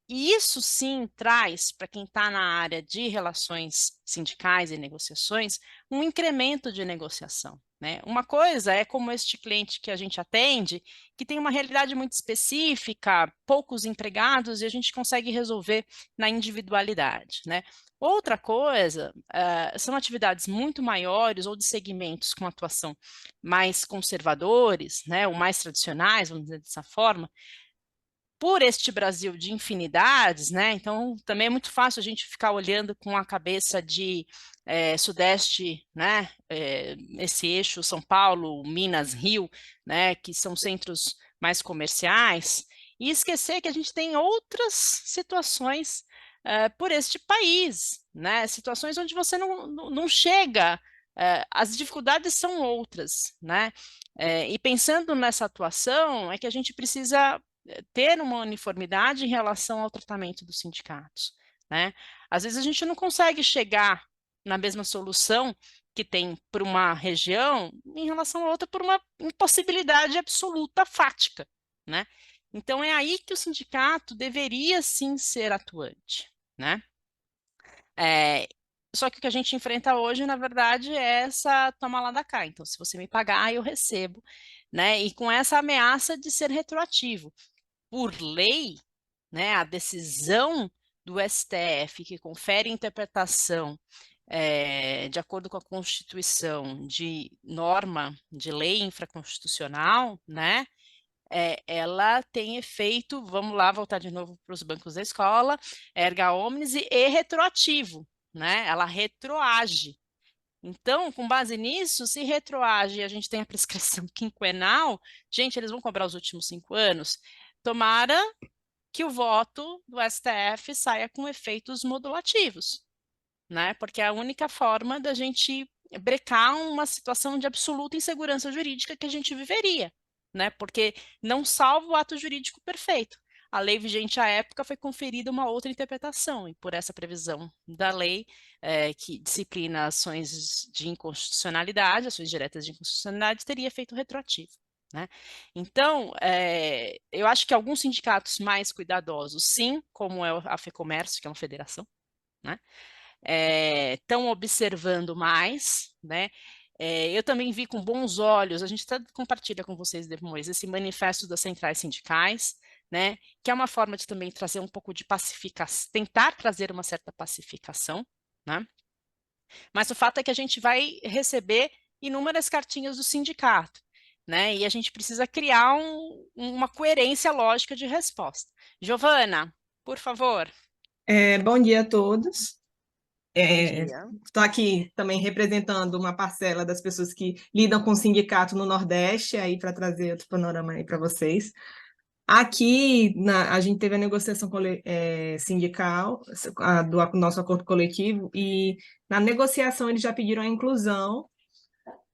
E isso sim traz, para quem está na área de relações sindicais e negociações, um incremento de negociação, né? Uma coisa é como este cliente que a gente atende, que tem uma realidade muito específica, poucos empregados, e a gente consegue resolver na individualidade, né? Outra coisa são atividades muito maiores ou de segmentos com atuação mais conservadores, né, ou mais tradicionais, vamos dizer dessa forma, por este Brasil de infinidades, né? Então também é muito fácil a gente ficar olhando com a cabeça de Sudeste, né? Esse eixo São Paulo, Minas, Rio, né? Que são centros mais comerciais, e esquecer que a gente tem outras situações por este país, né? Situações onde você não chega, as dificuldades são outras, né? E pensando nessa atuação, é que a gente precisa ter uma uniformidade em relação ao tratamento dos sindicatos, né? Às vezes a gente não consegue chegar na mesma solução que tem para uma região em relação a outra por uma impossibilidade absoluta, fática, né? Então é aí que o sindicato deveria sim ser atuante, né? Só que o que a gente enfrenta hoje, na verdade, é essa toma lá da cá. Então, se você me pagar, eu recebo, né? E com essa ameaça de ser retroativo. Por lei, né, a decisão do STF que confere interpretação de acordo com a Constituição de norma de lei infraconstitucional, né, ela tem efeito, vamos lá voltar de novo para os bancos da escola, erga omnes e retroativo, né, ela retroage. Então, com base nisso, se retroage e a gente tem a prescrição quinquenal, gente, eles vão cobrar os últimos 5 anos, tomara que o voto do STF saia com efeitos modulativos, né? Porque é a única forma da gente brecar uma situação de absoluta insegurança jurídica que a gente viveria, né? Porque não salva o ato jurídico perfeito. A lei vigente à época foi conferida uma outra interpretação, e por essa previsão da lei que disciplina ações de inconstitucionalidade, ações diretas de inconstitucionalidade, teria efeito retroativo, né? Então, eu acho que alguns sindicatos mais cuidadosos, sim, como é a FEComércio, que é uma federação, né? Estão observando mais, né? Eu também vi com bons olhos, a gente até compartilha com vocês depois, esse manifesto das centrais sindicais, né? Que é uma forma de também trazer um pouco de pacificação, tentar trazer uma certa pacificação, né? Mas o fato é que a gente vai receber inúmeras cartinhas do sindicato, né? E a gente precisa criar uma coerência lógica de resposta. Giovana, por favor. Bom dia a todos. Bom dia. Estou aqui também representando uma parcela das pessoas que lidam com o sindicato no Nordeste, aí para trazer outro panorama aí para vocês. Aqui, a gente teve a negociação sindical, do nosso acordo coletivo, e na negociação eles já pediram a inclusão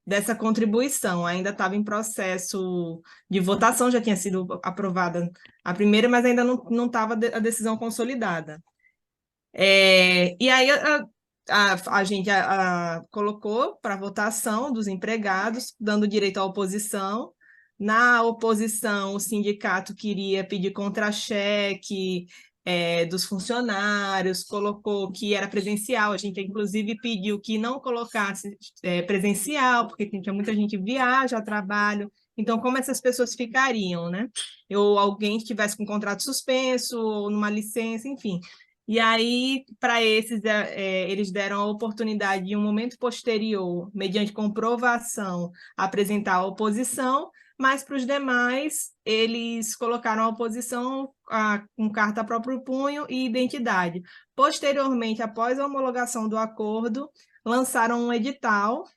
dessa contribuição. Ainda estava em processo de votação, já tinha sido aprovada a primeira, mas ainda não estava a decisão consolidada. E aí a gente colocou para votação dos empregados, dando direito à oposição. Na oposição, o sindicato queria pedir contra-cheque dos funcionários, colocou que era presencial, a gente inclusive pediu que não colocasse presencial, porque tinha muita gente que viaja a trabalho, então como essas pessoas ficariam, né? Ou alguém que estivesse com contrato suspenso, ou numa licença, enfim. E aí, para esses, eles deram a oportunidade de, em um momento posterior, mediante comprovação, apresentar a oposição, mas para os demais, eles colocaram a oposição com carta a próprio punho e identidade. Posteriormente, após a homologação do acordo, lançaram um edital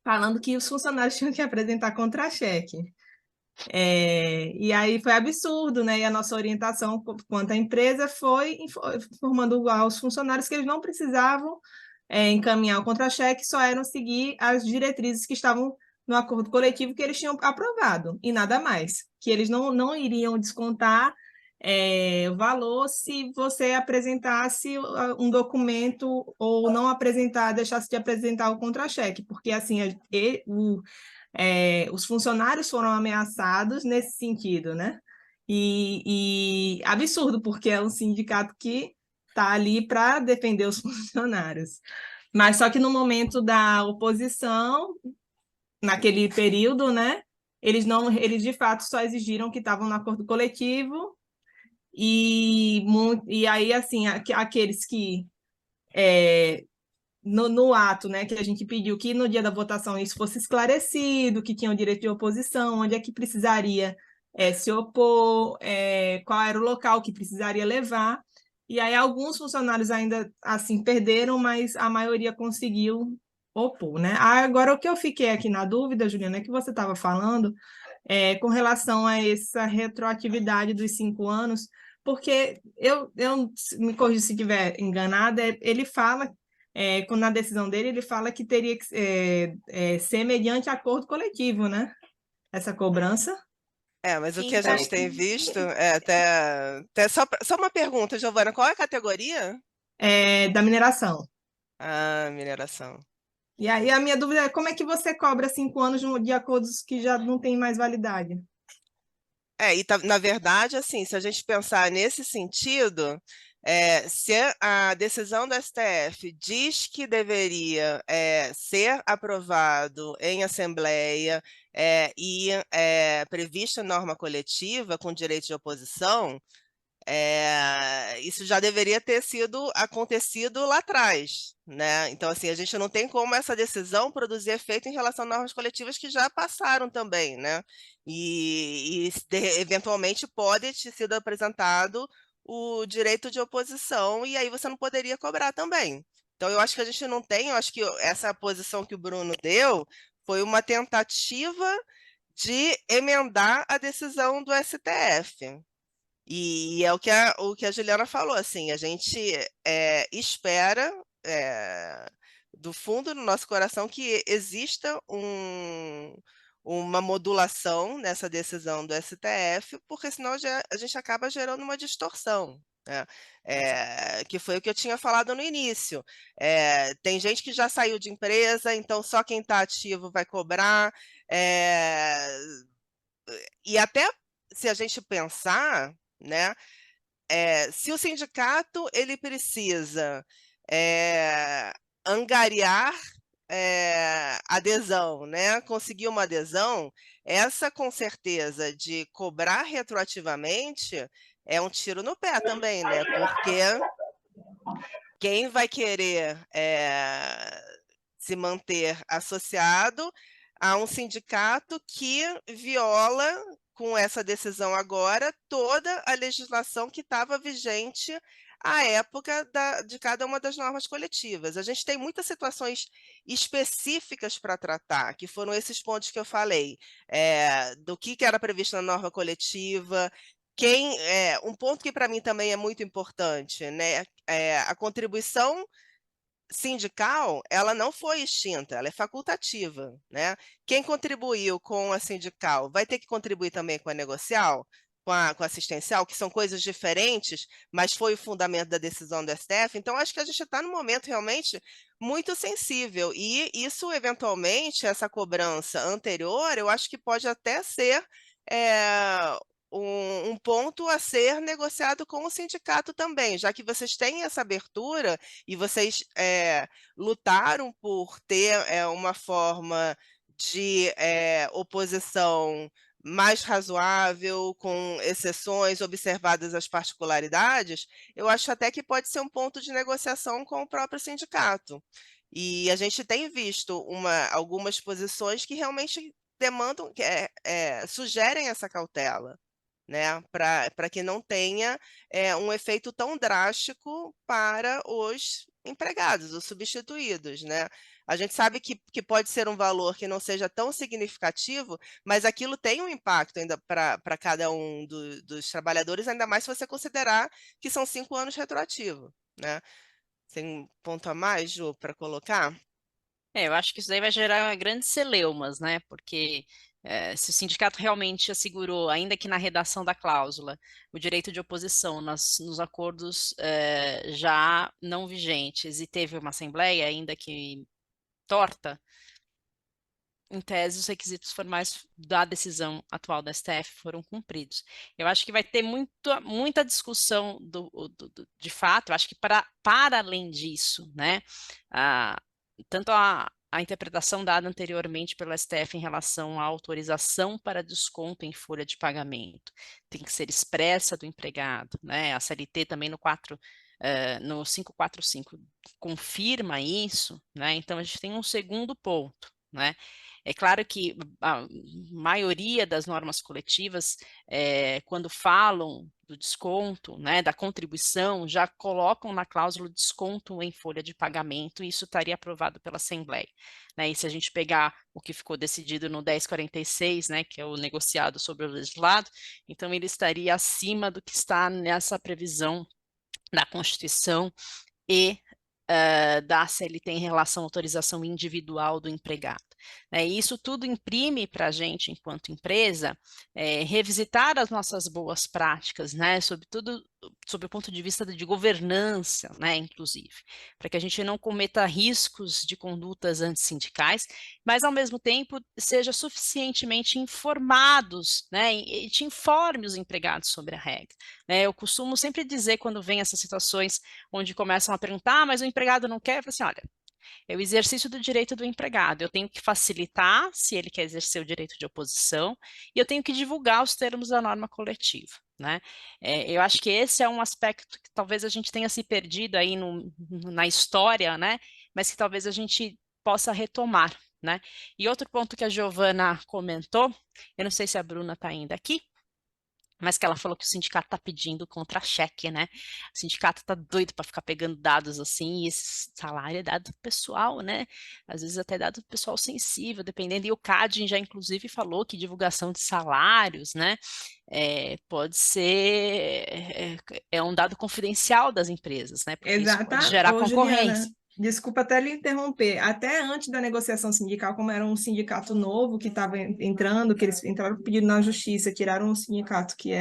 falando que os funcionários tinham que apresentar contra-cheque. E aí foi absurdo, né? E a nossa orientação quanto à empresa foi informando aos funcionários que eles não precisavam encaminhar o contra-cheque, só eram seguir as diretrizes que estavam no acordo coletivo que eles tinham aprovado, e nada mais, que eles não iriam descontar o valor se você apresentasse um documento ou não apresentar, deixasse de apresentar o contra-cheque, porque assim os funcionários foram ameaçados nesse sentido, né? e absurdo, porque é um sindicato que está ali para defender os funcionários. Mas só que no momento da oposição, naquele período, né, eles de fato só exigiram que estavam no acordo coletivo e aí, assim, aqueles que no ato, né, que a gente pediu que no dia da votação isso fosse esclarecido, que tinham direito de oposição, onde é que precisaria se opor, qual era o local que precisaria levar. E aí alguns funcionários ainda assim perderam, mas a maioria conseguiu opor, né? Agora o que eu fiquei aqui na dúvida, Juliana, é que você estava falando com relação a essa retroatividade dos 5 anos, porque eu me corrija se estiver enganada, ele fala na decisão dele, ele fala que teria que ser mediante acordo coletivo, né? Essa cobrança. Mas o que a Então, gente tem visto até só uma pergunta, Giovana, qual é a categoria? Da mineração. Ah, mineração. E aí a minha dúvida é como é que você cobra 5 anos de acordos que já não têm mais validade? Na verdade, assim, se a gente pensar nesse sentido, se a decisão do STF diz que deveria ser aprovado em assembleia e prevista norma coletiva com direito de oposição, isso já deveria ter sido acontecido lá atrás, né? Então, assim, a gente não tem como essa decisão produzir efeito em relação a normas coletivas que já passaram também, né? Eventualmente pode ter sido apresentado o direito de oposição e aí você não poderia cobrar também. Então, eu acho que a gente não tem, eu acho que essa posição que o Bruno deu foi uma tentativa de emendar a decisão do STF. E é o que a Juliana falou, assim, a gente espera do fundo do nosso coração que exista uma modulação nessa decisão do STF, porque senão a gente acaba gerando uma distorção, né? Que foi o que eu tinha falado no início. Tem gente que já saiu de empresa, então só quem está ativo vai cobrar. E até se a gente pensar, né? Se o sindicato ele precisa angariar adesão, né? Conseguir uma adesão, essa com certeza de cobrar retroativamente é um tiro no pé também, né? Porque quem vai querer se manter associado a um sindicato que viola, com essa decisão agora, toda a legislação que estava vigente à época de cada uma das normas coletivas. A gente tem muitas situações específicas para tratar, que foram esses pontos que eu falei, do que era previsto na norma coletiva. Um ponto que para mim também é muito importante, né? A contribuição sindical, ela não foi extinta, ela é facultativa, né? Quem contribuiu com a sindical vai ter que contribuir também com a negocial, com a assistencial, que são coisas diferentes, mas foi o fundamento da decisão do STF. Então, acho que a gente está num momento realmente muito sensível, e isso, eventualmente, essa cobrança anterior, eu acho que pode até ser um ponto a ser negociado com o sindicato também, já que vocês têm essa abertura e vocês lutaram por ter uma forma de oposição mais razoável, com exceções observadas as particularidades, eu acho até que pode ser um ponto de negociação com o próprio sindicato. E a gente tem visto algumas posições que realmente demandam, sugerem essa cautela, né, para que não tenha um efeito tão drástico para os empregados, os substituídos, né? A gente sabe que pode ser um valor que não seja tão significativo, mas aquilo tem um impacto ainda para cada um dos trabalhadores, ainda mais se você considerar que são 5 anos retroativos, né? Tem um ponto a mais, Ju, para colocar? eu acho que isso daí vai gerar grandes celeumas, né? Porque se o sindicato realmente assegurou, ainda que na redação da cláusula, o direito de oposição nos acordos já não vigentes e teve uma assembleia, ainda que torta, em tese, os requisitos formais da decisão atual da STF foram cumpridos. Eu acho que vai ter muita discussão de fato, eu acho que para além disso, né, tanto a interpretação dada anteriormente pelo STF em relação à autorização para desconto em folha de pagamento tem que ser expressa do empregado, né? A CLT também no 545 confirma isso, né? Então a gente tem um segundo ponto, né? É claro que a maioria das normas coletivas, quando falam do desconto, né, da contribuição, já colocam na cláusula desconto em folha de pagamento, e isso estaria aprovado pela Assembleia. Né? E se a gente pegar o que ficou decidido no 1046, né, que é o negociado sobre o legislado, então ele estaria acima do que está nessa previsão da Constituição e da CLT em relação à autorização individual do empregado. E isso tudo imprime para a gente, enquanto empresa, revisitar as nossas boas práticas, né, sobretudo sob o ponto de vista de governança, né, inclusive, para que a gente não cometa riscos de condutas antissindicais, mas, ao mesmo tempo, seja suficientemente informados, né, e te informe os empregados sobre a regra. Eu costumo sempre dizer, quando vem essas situações onde começam a perguntar, mas o empregado não quer, eu falo assim, olha, é o exercício do direito do empregado, eu tenho que facilitar se ele quer exercer o direito de oposição, e eu tenho que divulgar os termos da norma coletiva, né? Eu acho que esse é um aspecto que talvez a gente tenha se perdido aí na história, né? Mas que talvez a gente possa retomar, né? E outro ponto que a Giovana comentou, eu não sei se a Bruna está ainda aqui, mas que ela falou que o sindicato está pedindo contra-cheque, né? O sindicato está doido para ficar pegando dados assim, e esse salário é dado pessoal, né? Às vezes até dado pessoal sensível, dependendo. E o CADIM já, inclusive, falou que divulgação de salários, né? Pode ser um dado confidencial das empresas, né? Porque isso pode gerar Ô, concorrência. Juliana, desculpa até lhe interromper. Até antes da negociação sindical, como era um sindicato novo que estava entrando, que eles entraram pedindo na justiça, tiraram um sindicato que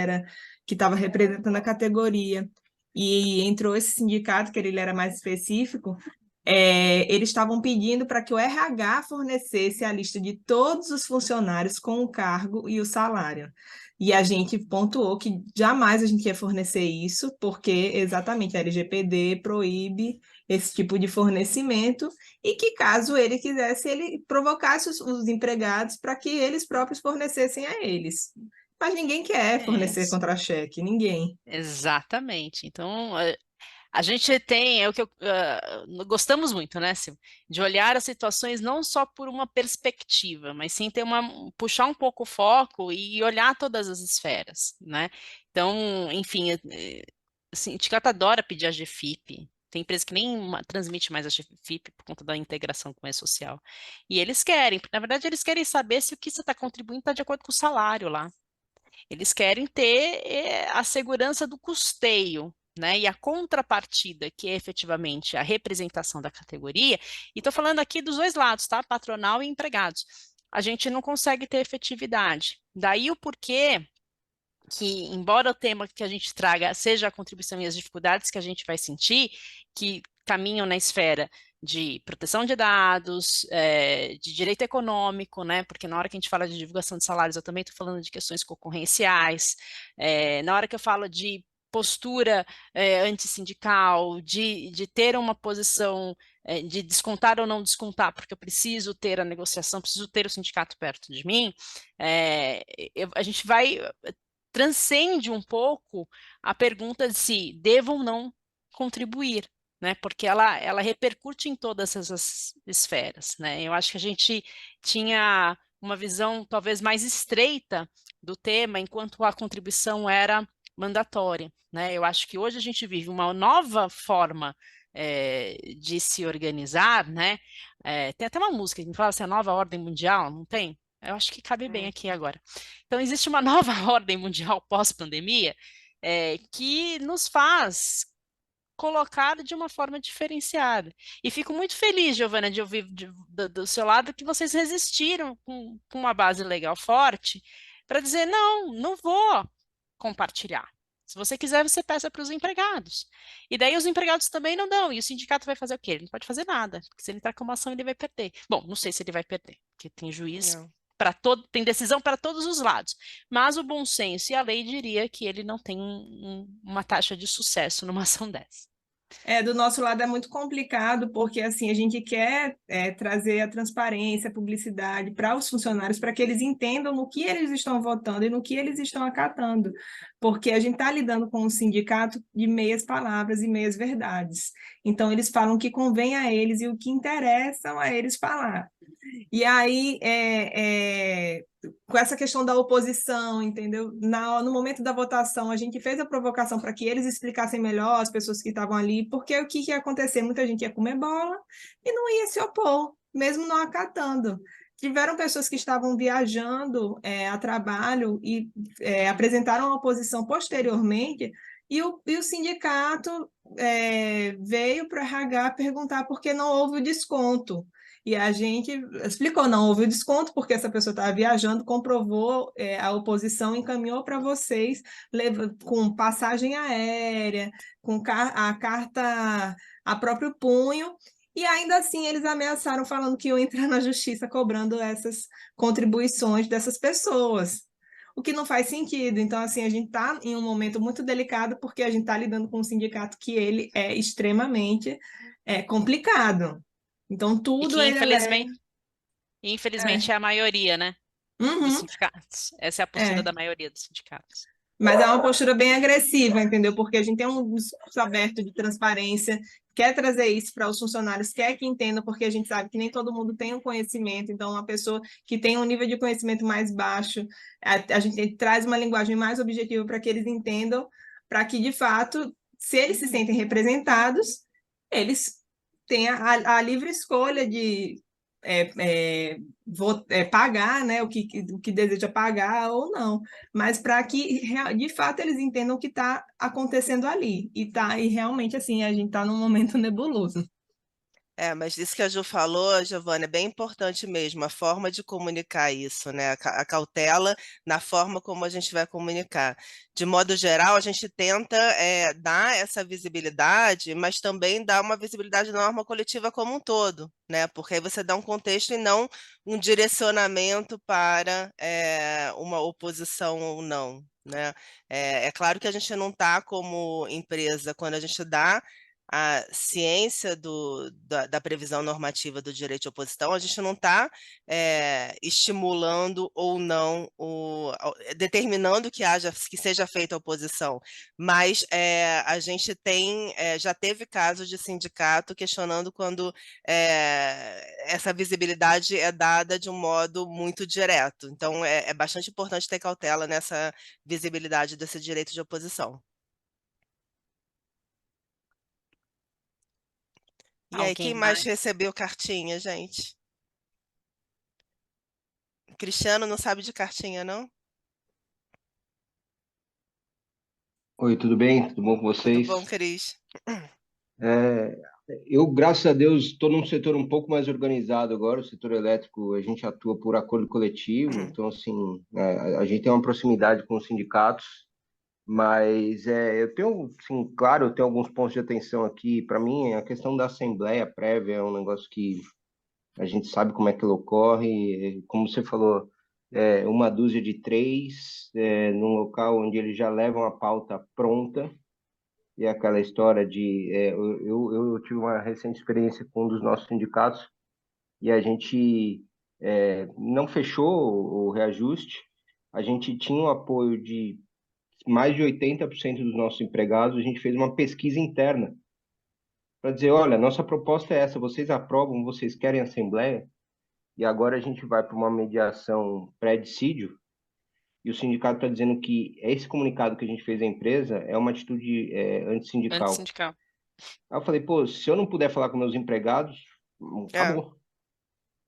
estava representando a categoria, e entrou esse sindicato, que ele era mais específico, eles estavam pedindo para que o RH fornecesse a lista de todos os funcionários com o cargo e o salário. E a gente pontuou que jamais a gente ia fornecer isso, porque exatamente a LGPD proíbe esse tipo de fornecimento, e que caso ele quisesse, ele provocasse os empregados para que eles próprios fornecessem a eles. Mas ninguém quer fornecer contra-cheque, ninguém. Exatamente. Então, a gente tem, é o que gostamos muito, né, Sil, de olhar as situações não só por uma perspectiva, mas sim puxar um pouco o foco e olhar todas as esferas, né? Então, enfim, o sindicato adora pedir a GFIP. Tem empresa que nem transmite mais a GFIP por conta da integração com o E-Social. E eles querem, na verdade, eles querem saber se o que você está contribuindo está de acordo com o salário lá. Eles querem ter a segurança do custeio, né? E a contrapartida, que é efetivamente a representação da categoria, e estou falando aqui dos dois lados, tá? Patronal e empregados. A gente não consegue ter efetividade. Daí o porquê que, embora o tema que a gente traga seja a contribuição e as dificuldades que a gente vai sentir, que caminham na esfera de proteção de dados, de direito econômico, né? Porque na hora que a gente fala de divulgação de salários, eu também estou falando de questões concorrenciais, na hora que eu falo de postura antissindical, de ter uma posição de descontar ou não descontar, porque eu preciso ter a negociação, preciso ter o sindicato perto de mim, a gente transcende um pouco a pergunta de se devo ou não contribuir, né? Porque ela repercute em todas essas esferas, né? Eu acho que a gente tinha uma visão talvez mais estreita do tema, enquanto a contribuição era mandatória, né? Eu acho que hoje a gente vive uma nova forma de se organizar, né? Tem até uma música que fala assim, a nova ordem mundial, não tem? Eu acho que cabe bem aqui agora. Então, existe uma nova ordem mundial pós-pandemia que nos faz colocar de uma forma diferenciada. E fico muito feliz, Giovana, de ouvir do seu lado que vocês resistiram com uma base legal forte para dizer, não vou compartilhar. Se você quiser, você peça para os empregados. E daí os empregados também não dão. E o sindicato vai fazer o quê? Ele não pode fazer nada. Porque se ele entrar com uma ação, ele vai perder. Bom, não sei se ele vai perder, porque tem juiz Não. para todo, tem decisão para todos os lados. Mas o bom senso e a lei diria que ele não tem uma taxa de sucesso numa ação dessa. Do nosso lado é muito complicado, porque assim a gente quer trazer a transparência, a publicidade para os funcionários, para que eles entendam no que eles estão votando e no que eles estão acatando, porque a gente está lidando com um sindicato de meias palavras e meias verdades. Então, eles falam o que convém a eles e o que interessa a eles falar. E aí, com essa questão da oposição, entendeu? No momento da votação, a gente fez a provocação para que eles explicassem melhor, as pessoas que estavam ali, porque o que ia acontecer? Muita gente ia comer bola e não ia se opor, mesmo não acatando. Tiveram pessoas que estavam viajando a trabalho e apresentaram a oposição posteriormente, e o sindicato veio para o RH perguntar por que não houve o desconto. E a gente explicou, não houve o desconto, porque essa pessoa estava viajando, comprovou a oposição, encaminhou para vocês, com passagem aérea, com a carta a próprio punho, e ainda assim eles ameaçaram falando que iam entrar na justiça cobrando essas contribuições dessas pessoas. O que não faz sentido. Então, assim, a gente está em um momento muito delicado, porque a gente está lidando com um sindicato que ele é extremamente complicado. Então, E tudo que, ele leva. infelizmente, é a maioria, né, dos Uhum, sindicatos. Essa é a postura é. da maioria dos sindicatos. Mas é uma postura bem agressiva, entendeu? Porque a gente tem um discurso aberto de transparência, quer trazer isso para os funcionários, quer que entendam, porque a gente sabe que nem todo mundo tem um conhecimento. Então, uma pessoa que tem um nível de conhecimento mais baixo, a gente traz uma linguagem mais objetiva para que eles entendam, para que, de fato, se eles se sentem representados, eles tenham a livre escolha de pagar, né, o que deseja pagar ou não, mas para que de fato eles entendam o que está acontecendo ali. E realmente assim, a gente está num momento nebuloso. Mas isso que a Ju falou, Giovana, é bem importante mesmo, a forma de comunicar isso, né? A cautela na forma como a gente vai comunicar. De modo geral, a gente tenta dar essa visibilidade, mas também dar uma visibilidade na norma coletiva como um todo, né? Porque aí você dá um contexto e não um direcionamento para uma oposição ou não, né? É claro que a gente não está como empresa, quando a gente dá a ciência da previsão normativa do direito de oposição, a gente não está estimulando ou não, determinando que seja feita a oposição, mas a gente já teve casos de sindicato questionando quando essa visibilidade é dada de um modo muito direto. Então, é bastante importante ter cautela nessa visibilidade desse direito de oposição. E aí, quem Alguém mais mais? recebeu cartinha, gente? Cristiano não sabe de cartinha, não? Oi, tudo bem? Tudo bom com Tudo vocês? bom, Cris? É, eu, graças a Deus, estou num setor um pouco mais organizado agora. O setor elétrico, a gente atua por acordo coletivo, então, assim, a gente tem uma proximidade com os sindicatos, mas eu tenho, sim, claro, eu tenho alguns pontos de atenção aqui. Para mim, a questão da assembleia prévia é um negócio que a gente sabe como é que ela ocorre. Como você falou, uma dúzia de três, num local onde eles já levam a pauta pronta. E aquela história de. Eu tive uma recente experiência com um dos nossos sindicatos e a gente não fechou o reajuste. A gente tinha o apoio de mais de 80% dos nossos empregados. A gente fez uma pesquisa interna para dizer: olha, nossa proposta é essa, vocês aprovam, vocês querem assembleia? E agora a gente vai para uma mediação pré-dissídio. E o sindicato está dizendo que esse comunicado que a gente fez à empresa é uma atitude antissindical. Antissindical. Aí eu falei, pô, se eu não puder falar com meus empregados, É. acabou.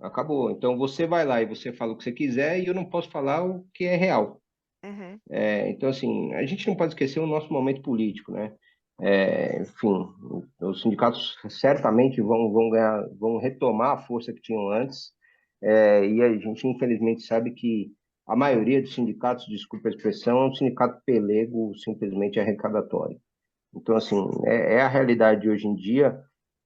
Acabou. Então você vai lá e você fala o que você quiser e eu não posso falar o que é real. Uhum. Então, assim, a gente não pode esquecer o nosso momento político, né? Enfim, os sindicatos certamente vão ganhar, vão retomar a força que tinham antes. E a gente, infelizmente, sabe que a maioria dos sindicatos, desculpa a expressão, é um sindicato pelego, simplesmente arrecadatório. Então, assim, é a realidade de hoje em dia,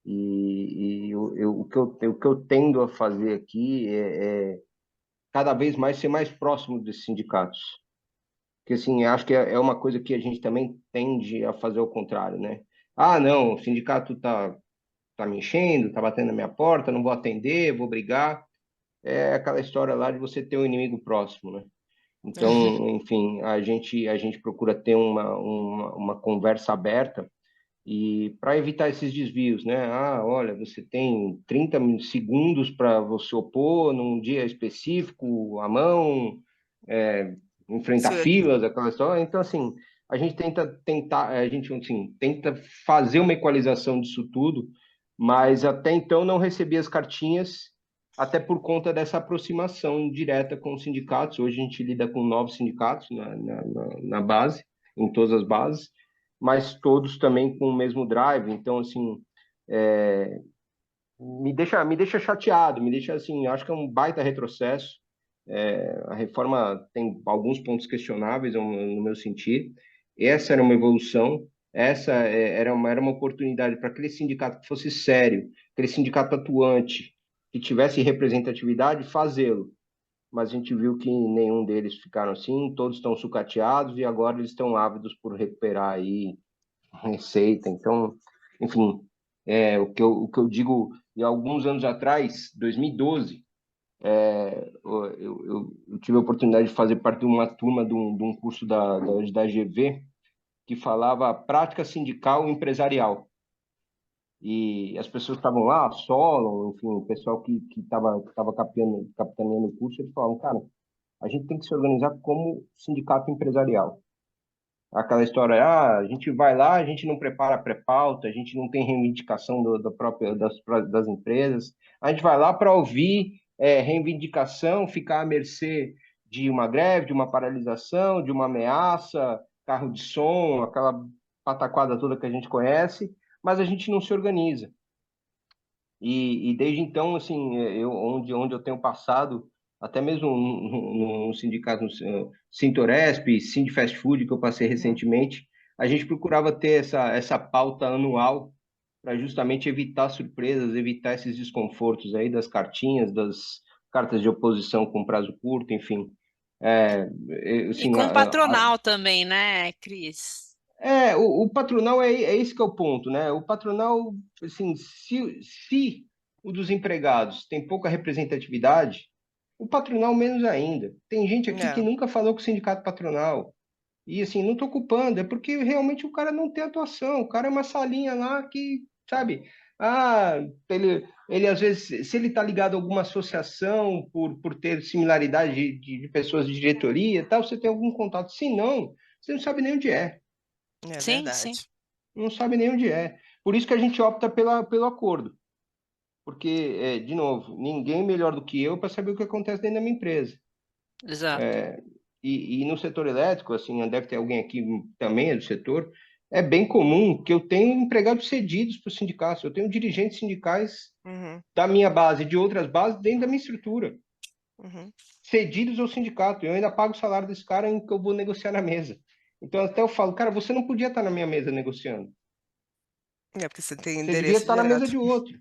e o que eu tendo a fazer aqui é cada vez mais ser mais próximo desses sindicatos. Porque, assim, acho que é uma coisa que a gente também tende a fazer ao contrário, né? Ah, não, o sindicato tá me enchendo, tá batendo na minha porta, não vou atender, vou brigar. É aquela história lá de você ter um inimigo próximo, né? Então, enfim, a gente procura ter uma conversa aberta e para evitar esses desvios, né? Ah, olha, você tem 30 segundos para você opor num dia específico, à mão, enfrentar Isso, filas, aquela história. Então, assim, a gente assim, tenta fazer uma equalização disso tudo, mas até então não recebi as cartinhas, até por conta dessa aproximação direta com os sindicatos. Hoje a gente lida com 9 sindicatos na base, em todas as bases, mas todos também com o mesmo drive. Então, assim, é, me deixa chateado, me deixa assim, acho que é um baita retrocesso. A reforma tem alguns pontos questionáveis no meu sentir. Essa era uma evolução, essa era uma oportunidade para aquele sindicato que fosse sério, aquele sindicato atuante, que tivesse representatividade, fazê-lo. Mas a gente viu que nenhum deles ficaram assim, todos estão sucateados e agora eles estão ávidos por recuperar aí receita. Então, enfim, o que eu digo, de alguns anos atrás, 2012, eu tive a oportunidade de fazer parte de uma turma de um curso da GV que falava prática sindical empresarial. E as pessoas estavam lá, Solon, enfim, o pessoal que estava capitaneando o curso, eles falavam, cara, a gente tem que se organizar como sindicato empresarial. Aquela história, a gente vai lá, a gente não prepara pré-pauta, a gente não tem reivindicação das empresas, a gente vai lá para ouvir reivindicação, ficar à mercê de uma greve, de uma paralisação, de uma ameaça, carro de som, aquela pataquada toda que a gente conhece, mas a gente não se organiza. E desde então, assim, onde eu tenho passado, até mesmo no sindicato, no Sintoresp, Sindifast Food, que eu passei recentemente, a gente procurava ter essa pauta anual para justamente evitar surpresas, evitar esses desconfortos aí das cartinhas, das cartas de oposição com prazo curto, enfim. E Assim, com o patronal também, né, Cris? o patronal é esse que é o ponto, né? O patronal, assim, se o dos empregados tem pouca representatividade, o patronal menos ainda. Tem gente aqui que é. nunca falou com o sindicato patronal. E, assim, não estou culpando, é porque realmente o cara não tem atuação. O cara é uma salinha lá que, sabe? Ah, ele às vezes, se ele está ligado a alguma associação por ter similaridade de pessoas de diretoria e tal, você tem algum contato. Se não, você não sabe nem onde é. É Sim, sim, verdade. Não sabe nem onde é. Por isso que a gente opta pelo acordo. Porque, de novo, ninguém melhor do que eu para saber o que acontece dentro da minha empresa. exato. E no setor elétrico, assim, deve ter alguém aqui também é do setor, é bem comum que eu tenho empregados cedidos para os sindicatos. Eu tenho dirigentes sindicais Uhum, da minha base e de outras bases dentro da minha estrutura, uhum. cedidos ao sindicato. Eu ainda pago o salário desse cara em que eu vou negociar na mesa. Então, até eu falo, cara, você não podia estar na minha mesa negociando. É porque você tem Você devia endereço estar na mesa direto. de outro.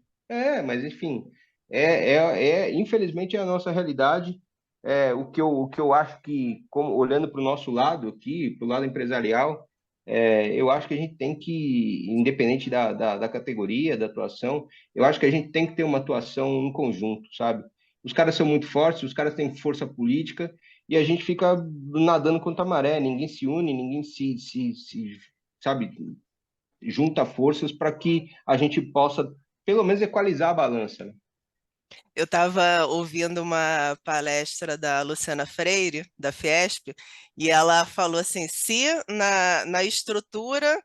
Mas enfim, infelizmente é a nossa realidade. O que eu acho que, como, olhando para o nosso lado aqui, para o lado empresarial, eu acho que a gente tem que, independente da categoria, da atuação, eu acho que a gente tem que ter uma atuação em conjunto, sabe? Os caras são muito fortes, os caras têm força política, e a gente fica nadando contra a maré, ninguém se une, ninguém sabe, junta forças para que a gente possa, pelo menos, equalizar a balança, né? Eu estava ouvindo uma palestra da Luciana Freire, da Fiesp, e ela falou assim: se na estrutura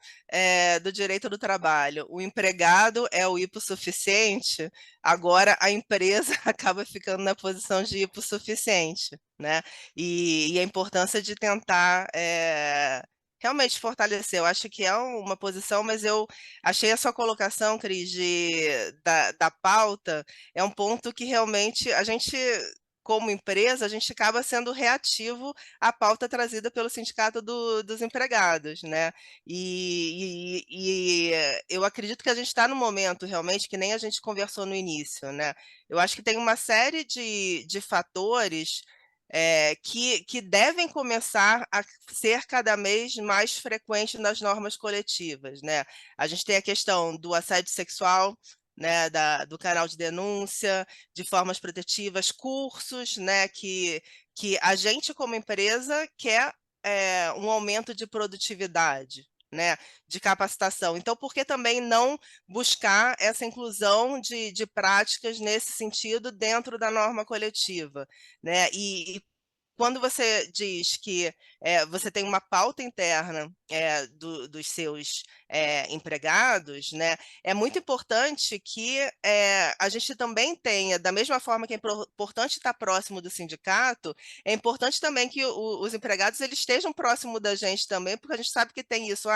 do direito do trabalho o empregado é o hipossuficiente, agora a empresa acaba ficando na posição de hipossuficiente, né? E a importância de tentar realmente fortalecer. Eu acho que é uma posição, mas eu achei a sua colocação, Cris, da pauta é um ponto que realmente a gente como empresa, a gente acaba sendo reativo à pauta trazida pelo Sindicato dos Empregados, né? E eu acredito que a gente está no momento realmente que nem a gente conversou no início, né? Eu acho que tem uma série de fatores que devem começar a ser cada vez mais frequente nas normas coletivas, né? A gente tem a questão do assédio sexual, né, do canal de denúncia, de formas protetivas, cursos, né, que a gente, como empresa, quer um aumento de produtividade, né, de capacitação. Então, por que também não buscar essa inclusão de práticas nesse sentido dentro da norma coletiva, né? E quando você diz que você tem uma pauta interna dos seus empregados, né, é muito importante que a gente também tenha, da mesma forma que é importante estar próximo do sindicato, é importante também que os empregados eles estejam próximo da gente também, porque a gente sabe que tem isso,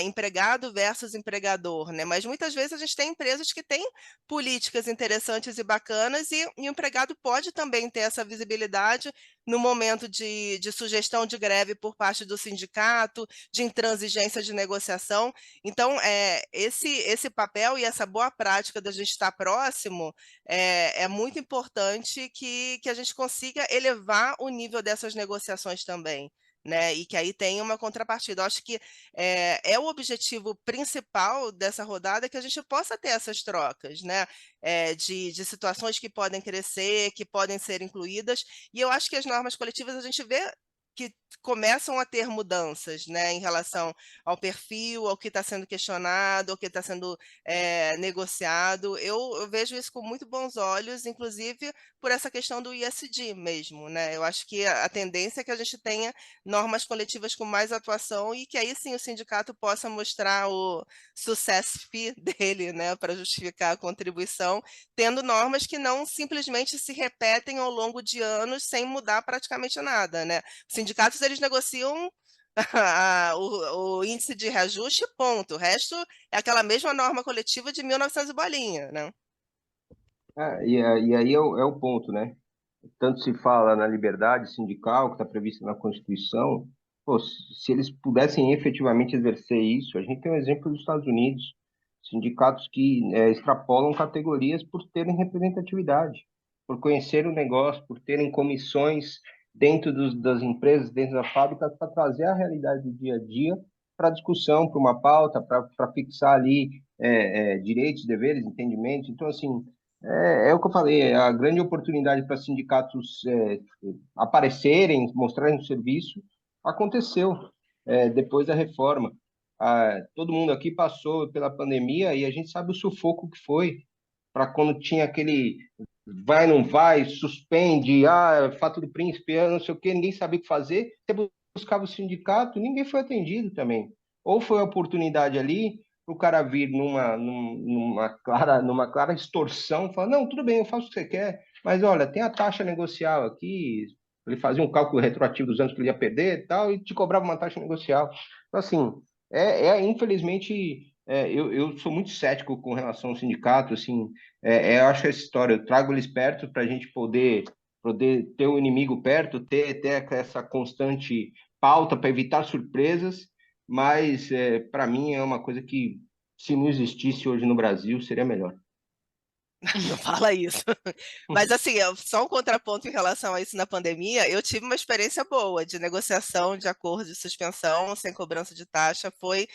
empregado versus empregador, né? Mas muitas vezes a gente tem empresas que têm políticas interessantes e bacanas e o empregado pode também ter essa visibilidade no momento de sugestão de greve por parte do sindicato, de intransigência de negociação. Então, esse papel e essa boa prática da gente estar próximo é muito importante que a gente consiga elevar o nível dessas negociações também, né? E que aí tem uma contrapartida. Eu acho que é o objetivo principal dessa rodada que a gente possa ter essas trocas, né? De situações que podem crescer, que podem ser incluídas, e eu acho que as normas coletivas a gente vê que começam a ter mudanças, né, em relação ao perfil, ao que está sendo questionado, ao que está sendo negociado. Eu vejo isso com muito bons olhos, inclusive por essa questão do ISD mesmo, né? Eu acho que a tendência é que a gente tenha normas coletivas com mais atuação e que aí sim o sindicato possa mostrar o success fee dele, né, para justificar a contribuição, tendo normas que não simplesmente se repetem ao longo de anos sem mudar praticamente nada, né? Os sindicatos eles negociam o índice de reajuste, ponto. O resto é aquela mesma norma coletiva de 1900 e bolinha, né? E aí é o ponto, né? Tanto se fala na liberdade sindical, que está prevista na Constituição, pô, se eles pudessem efetivamente exercer isso, a gente tem um exemplo dos Estados Unidos, sindicatos que extrapolam categorias por terem representatividade, por conhecer o negócio, por terem comissões dentro das empresas, dentro da fábrica, para trazer a realidade do dia a dia para discussão, para uma pauta, para fixar ali direitos, deveres, entendimentos. Então, assim, é o que eu falei, é a grande oportunidade para sindicatos aparecerem, mostrarem o serviço, aconteceu depois da reforma. Todo mundo aqui passou pela pandemia e a gente sabe o sufoco que foi para quando tinha aquele vai, não vai, suspende, fato do príncipe, não sei o quê, ninguém sabia o que fazer. Você buscava o sindicato, ninguém foi atendido também. Ou foi a oportunidade ali para o cara vir numa clara extorsão, falar, não, tudo bem, eu faço o que você quer, mas olha, tem a taxa negocial aqui, ele fazia um cálculo retroativo dos anos que ele ia perder e tal, e te cobrava uma taxa negocial. Então, assim, infelizmente, eu sou muito cético com relação ao sindicato, assim, eu acho essa história, eu trago eles perto para a gente poder ter o inimigo perto, ter essa constante pauta para evitar surpresas, mas para mim é uma coisa que, se não existisse hoje no Brasil, seria melhor. Não fala isso. Mas assim, só um contraponto em relação a isso na pandemia, eu tive uma experiência boa de negociação de acordo de suspensão sem cobrança de taxa, foi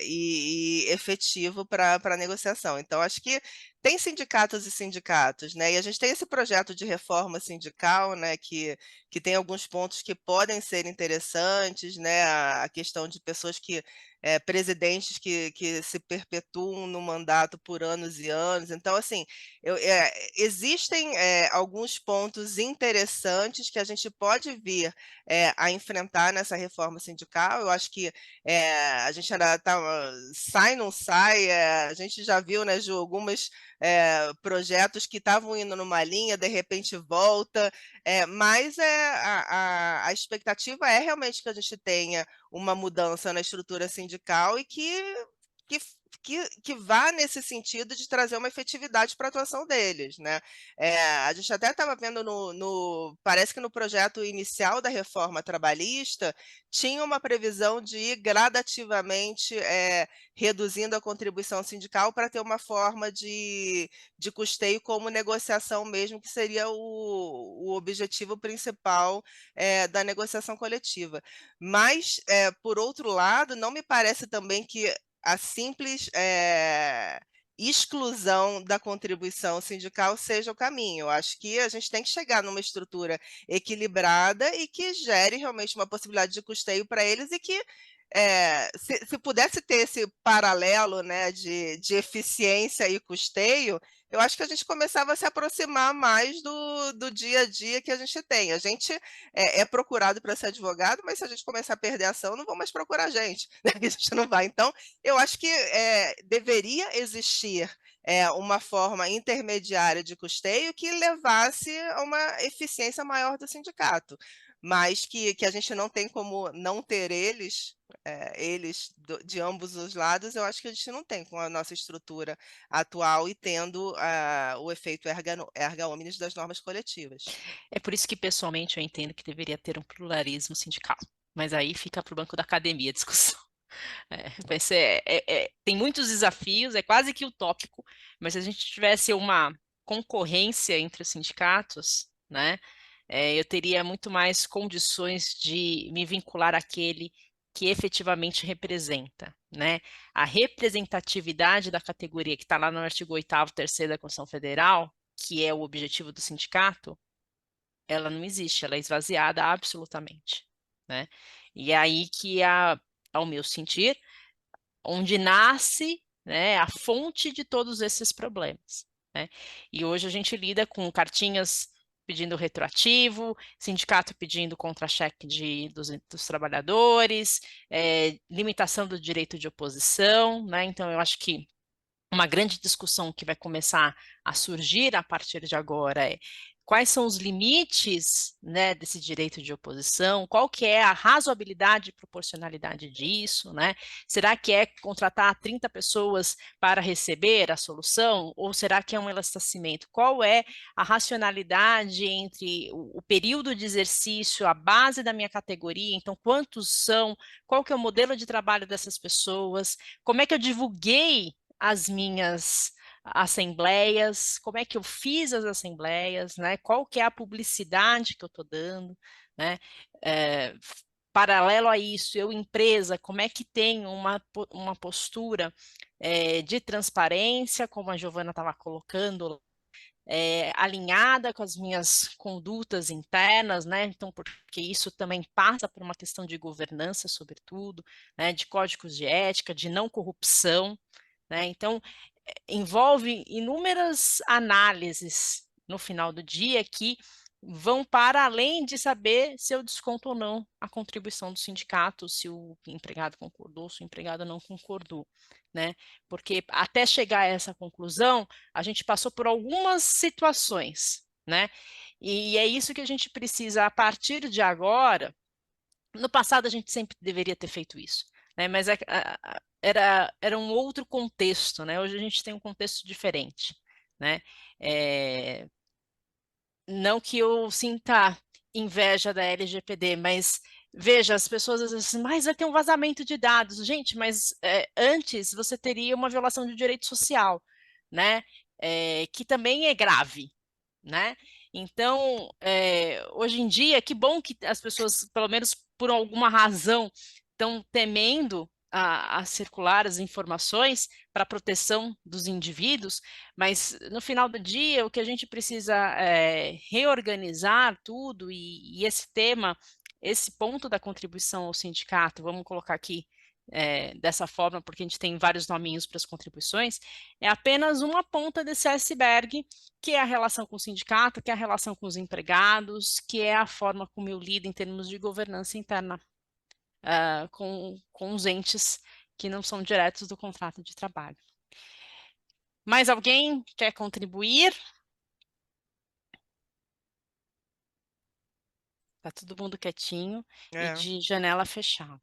e efetivo para a negociação. Então, acho que tem sindicatos e sindicatos, né? E a gente tem esse projeto de reforma sindical, né? Que tem alguns pontos que podem ser interessantes, né? A questão de pessoas presidentes que se perpetuam no mandato por anos e anos. Então, assim, existem alguns pontos interessantes que a gente pode vir a enfrentar nessa reforma sindical. Eu acho que a gente ainda sai, não sai, a gente já viu, né, Ju, alguns projetos que estavam indo numa linha, de repente volta, mas a expectativa é realmente que a gente tenha uma mudança na estrutura sindical e que que vá nesse sentido de trazer uma efetividade para a atuação deles, né? A gente até estava vendo parece que no projeto inicial da reforma trabalhista tinha uma previsão de ir gradativamente reduzindo a contribuição sindical para ter uma forma de custeio como negociação mesmo, que seria o objetivo principal da negociação coletiva. Mas, por outro lado, não me parece também que a simples exclusão da contribuição sindical seja o caminho. Eu acho que a gente tem que chegar numa estrutura equilibrada e que gere realmente uma possibilidade de custeio para eles e que se pudesse ter esse paralelo, né, de eficiência e custeio, eu acho que a gente começava a se aproximar mais do dia a dia que a gente tem. A gente é procurado para ser advogado, mas se a gente começar a perder a ação, não vão mais procurar a gente, né? A gente não vai. Então, eu acho que deveria existir uma forma intermediária de custeio que levasse a uma eficiência maior do sindicato, mas que a gente não tem como não ter eles de ambos os lados, eu acho que a gente não tem com a nossa estrutura atual e tendo o efeito erga omnes das normas coletivas. É por isso que, pessoalmente, eu entendo que deveria ter um pluralismo sindical. Mas aí fica para o banco da academia a discussão. Tem muitos desafios, é quase que utópico, mas se a gente tivesse uma concorrência entre os sindicatos, né, eu teria muito mais condições de me vincular àquele que efetivamente representa, né? A representatividade da categoria que está lá no artigo 8º, 3º da Constituição Federal, que é o objetivo do sindicato, ela não existe, ela é esvaziada absolutamente, né? E é aí que, ao meu sentir, onde nasce, né, a fonte de todos esses problemas, né? E hoje a gente lida com cartinhas pedindo retroativo, sindicato pedindo contra-cheque dos trabalhadores, limitação do direito de oposição, né? Então eu acho que uma grande discussão que vai começar a surgir a partir de agora é quais são os limites, né, desse direito de oposição, qual que é a razoabilidade e proporcionalidade disso, né? Será que é contratar 30 pessoas para receber a solução, ou será que é um elastecimento? Qual é a racionalidade entre o período de exercício, a base da minha categoria, então quantos são, qual que é o modelo de trabalho dessas pessoas, como é que eu divulguei as minhas assembleias, como é que eu fiz as assembleias, né? Qual que é a publicidade que eu estou dando, né? Paralelo a isso, eu, empresa, como é que tenho uma postura de transparência, como a Giovana estava colocando, alinhada com as minhas condutas internas, né? Então, porque isso também passa por uma questão de governança, sobretudo, né? De códigos de ética, de não corrupção, né? Então, envolve inúmeras análises no final do dia que vão para além de saber se eu desconto ou não a contribuição do sindicato, se o empregado concordou, se o empregado não concordou, né? Porque até chegar a essa conclusão, a gente passou por algumas situações, né? E é isso que a gente precisa, a partir de agora. No passado, a gente sempre deveria ter feito isso, né? Mas era um outro contexto, né? Hoje a gente tem um contexto diferente, né? Não que eu sinta inveja da LGPD, mas veja, as pessoas às vezes, mas vai ter um vazamento de dados. Gente, mas antes você teria uma violação de direito social, né? Que também é grave, né? Então, hoje em dia, que bom que as pessoas, pelo menos por alguma razão, estão temendo a circular as informações para a proteção dos indivíduos, mas no final do dia, o que a gente precisa reorganizar tudo, e esse tema, esse ponto da contribuição ao sindicato, vamos colocar aqui dessa forma, porque a gente tem vários nominhos para as contribuições, é apenas uma ponta desse iceberg, que é a relação com o sindicato, que é a relação com os empregados, que é a forma como eu lido em termos de governança interna com os entes que não são diretos do contrato de trabalho. Mais alguém quer contribuir? Está todo mundo quietinho e de janela fechada.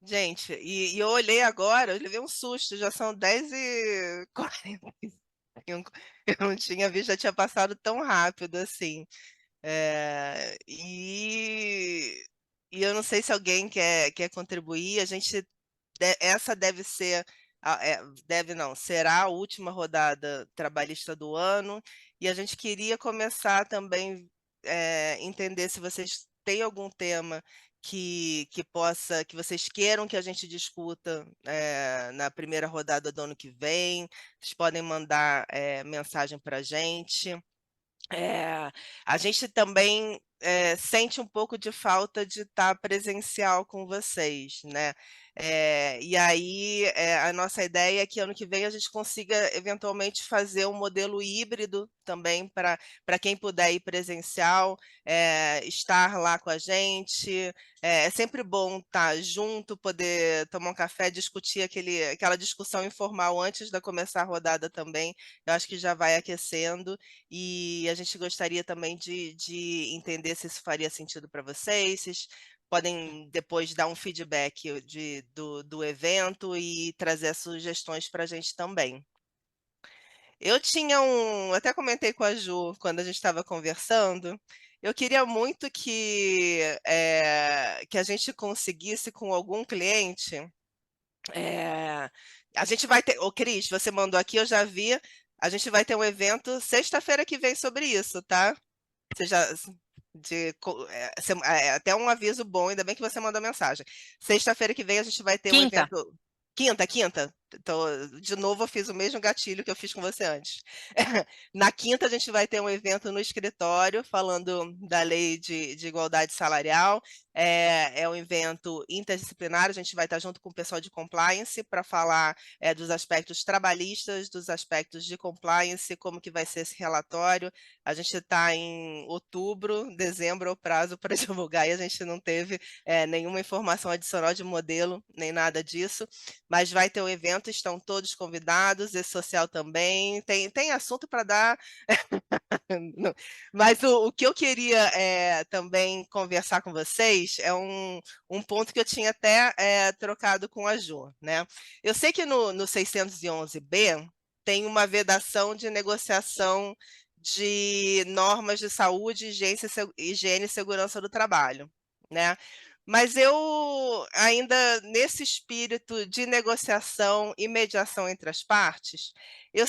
Gente, e eu olhei agora, eu levei um susto, já são 10h45. Eu não tinha visto, já tinha passado tão rápido assim. E eu não sei se alguém quer contribuir. Essa deve ser, deve não, será a última rodada trabalhista do ano, e a gente queria começar também entender se vocês têm algum tema que vocês queiram que a gente discuta na primeira rodada do ano que vem. Vocês podem mandar mensagem para a gente. A gente também sente um pouco de falta de estar presencial com vocês, né? E aí a nossa ideia é que ano que vem a gente consiga eventualmente fazer um modelo híbrido também para quem puder ir presencial, estar lá com a gente. É sempre bom estar junto, poder tomar um café, discutir aquela discussão informal antes de começar a rodada também. Eu acho que já vai aquecendo. E a gente gostaria também de entender se isso faria sentido para vocês. Vocês podem depois dar um feedback do evento e trazer sugestões para a gente também. Até comentei com a Ju quando a gente estava conversando. Eu queria muito que a gente conseguisse com algum cliente. A gente vai ter. Ô, Cris, você mandou aqui, eu já vi. A gente vai ter um evento sexta-feira que vem sobre isso, tá? Você já. Até um aviso bom, ainda bem que você mandou mensagem. Sexta-feira que vem a gente vai ter um Quinta. evento. Quinta. De novo, eu fiz o mesmo gatilho que eu fiz com você antes. Na quinta, a gente vai ter um evento no escritório falando da lei de igualdade salarial. É um evento interdisciplinar, a gente vai estar junto com o pessoal de compliance para falar dos aspectos trabalhistas, dos aspectos de compliance, como que vai ser esse relatório. A gente está em outubro, dezembro é o prazo para divulgar e a gente não teve nenhuma informação adicional de modelo, nem nada disso, mas vai ter um evento, estão todos convidados, esse social também, tem assunto para dar. Mas o que eu queria também conversar com vocês é um ponto que eu tinha até trocado com a Ju, né? Eu sei que no 611B tem uma vedação de negociação de normas de saúde, higiene e segurança do trabalho, né? Mas eu ainda, nesse espírito de negociação e mediação entre as partes, eu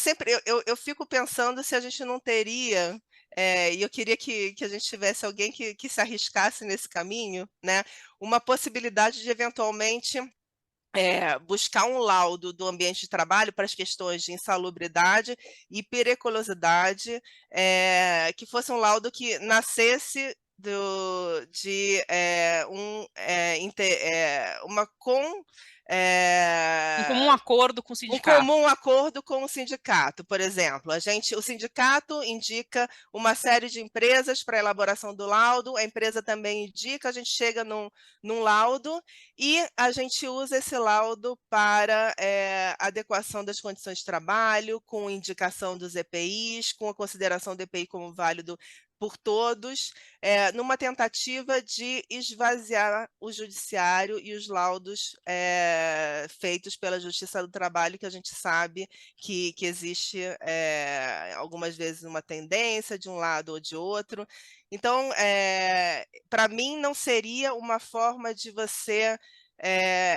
fico pensando se a gente não teria, e eu queria que a gente tivesse alguém que se arriscasse nesse caminho, né? Uma possibilidade de eventualmente buscar um laudo do ambiente de trabalho para as questões de insalubridade e periculosidade, que fosse um laudo que nascesse de uma Em comum acordo com o um sindicato. comum acordo com o sindicato, por exemplo. O sindicato indica uma série de empresas para a elaboração do laudo, a empresa também indica, a gente chega num laudo e a gente usa esse laudo para adequação das condições de trabalho, com indicação dos EPIs, com a consideração do EPI como válido por todos, numa tentativa de esvaziar o judiciário e os laudos feitos pela Justiça do Trabalho, que a gente sabe que existe algumas vezes uma tendência de um lado ou de outro. Então, para mim, não seria uma forma de você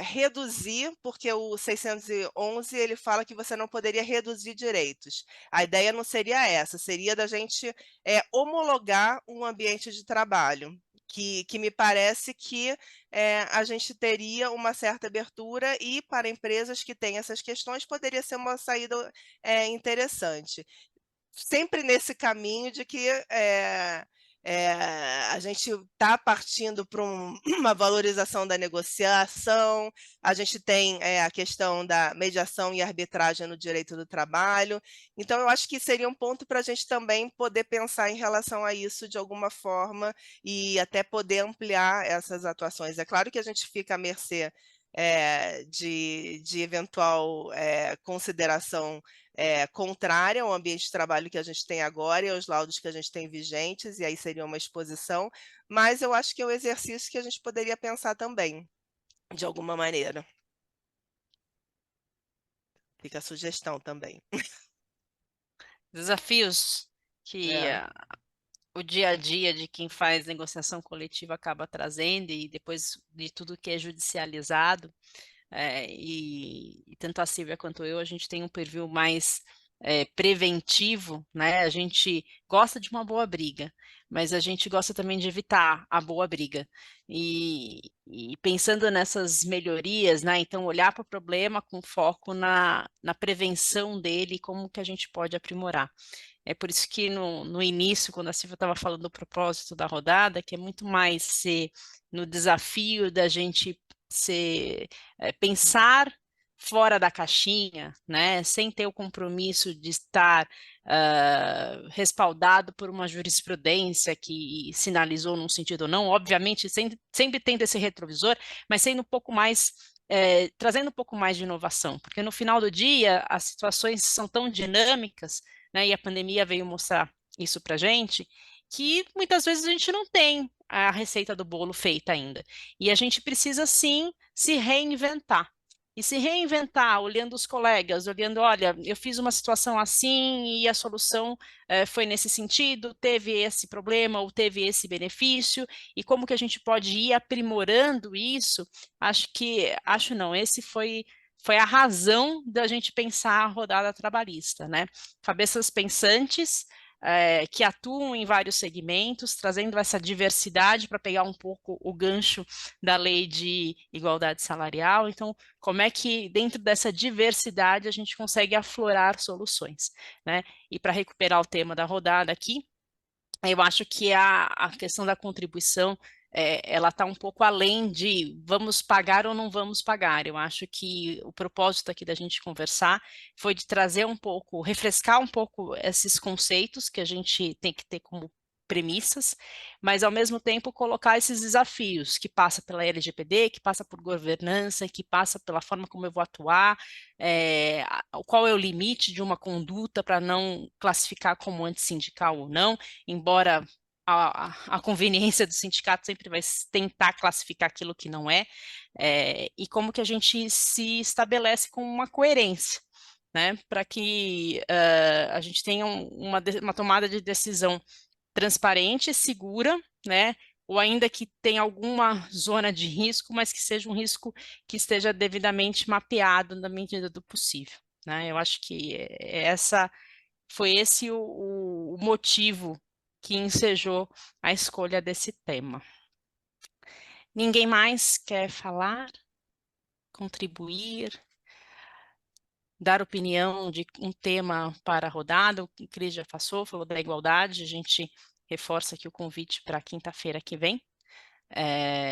reduzir, porque o 611 ele fala que você não poderia reduzir direitos. A ideia não seria essa, seria da gente homologar um ambiente de trabalho, que me parece que a gente teria uma certa abertura e para empresas que têm essas questões poderia ser uma saída interessante. Sempre nesse caminho de que a gente está partindo para uma valorização da negociação, a gente tem a questão da mediação e arbitragem no direito do trabalho. Então, eu acho que seria um ponto para a gente também poder pensar em relação a isso de alguma forma e até poder ampliar essas atuações. É claro que a gente fica à mercê de eventual consideração contrária ao ambiente de trabalho que a gente tem agora e aos laudos que a gente tem vigentes, e aí seria uma exposição, mas eu acho que é um exercício que a gente poderia pensar também. de alguma maneira. Fica a sugestão também. Desafios que É. o dia a dia de quem faz negociação coletiva acaba trazendo, e depois de tudo que é judicializado, e tanto a Silvia quanto eu, a gente tem um perfil mais preventivo, né? A gente gosta de uma boa briga, mas a gente gosta também de evitar a boa briga. E pensando nessas melhorias, né? Então, olhar para o problema com foco na prevenção dele e como que a gente pode aprimorar. É por isso que no início, quando a Silvia estava falando do propósito da rodada, que é muito mais ser no desafio da gente pensar fora da caixinha, né, sem ter o compromisso de estar respaldado por uma jurisprudência que sinalizou num sentido ou não, obviamente sempre tendo esse retrovisor, mas sendo um pouco mais trazendo um pouco mais de inovação, porque no final do dia as situações são tão dinâmicas, né, e a pandemia veio mostrar isso para gente, que muitas vezes a gente não tem a receita do bolo feita ainda. E a gente precisa sim se reinventar. E se reinventar olhando os colegas, olhando, olha, eu fiz uma situação assim e a solução foi nesse sentido, teve esse problema ou teve esse benefício, e como que a gente pode ir aprimorando isso, acho não, esse foi a razão da gente pensar a rodada trabalhista, né? Cabeças pensantes, que atuam em vários segmentos, trazendo essa diversidade para pegar um pouco o gancho da lei de igualdade salarial. Então, como é que dentro dessa diversidade a gente consegue aflorar soluções, né? E para recuperar o tema da rodada aqui, eu acho que a questão da contribuição ela está um pouco além de vamos pagar ou não vamos pagar. Eu acho que o propósito aqui da gente conversar foi de trazer um pouco, refrescar um pouco esses conceitos que a gente tem que ter como premissas, mas ao mesmo tempo colocar esses desafios que passa pela LGPD, que passa por governança, que passa pela forma como eu vou atuar, qual é o limite de uma conduta para não classificar como antissindical ou não, embora a conveniência do sindicato sempre vai tentar classificar aquilo que não é, e como que a gente se estabelece com uma coerência, né, para que a gente tenha uma tomada de decisão transparente, segura, né, ou ainda que tenha alguma zona de risco, mas que seja um risco que esteja devidamente mapeado na medida do possível, né? Eu acho que foi esse o motivo que ensejou a escolha desse tema. Ninguém mais quer falar, contribuir, dar opinião de um tema para a rodada? O Cris já falou da igualdade, a gente reforça aqui o convite para quinta-feira que vem.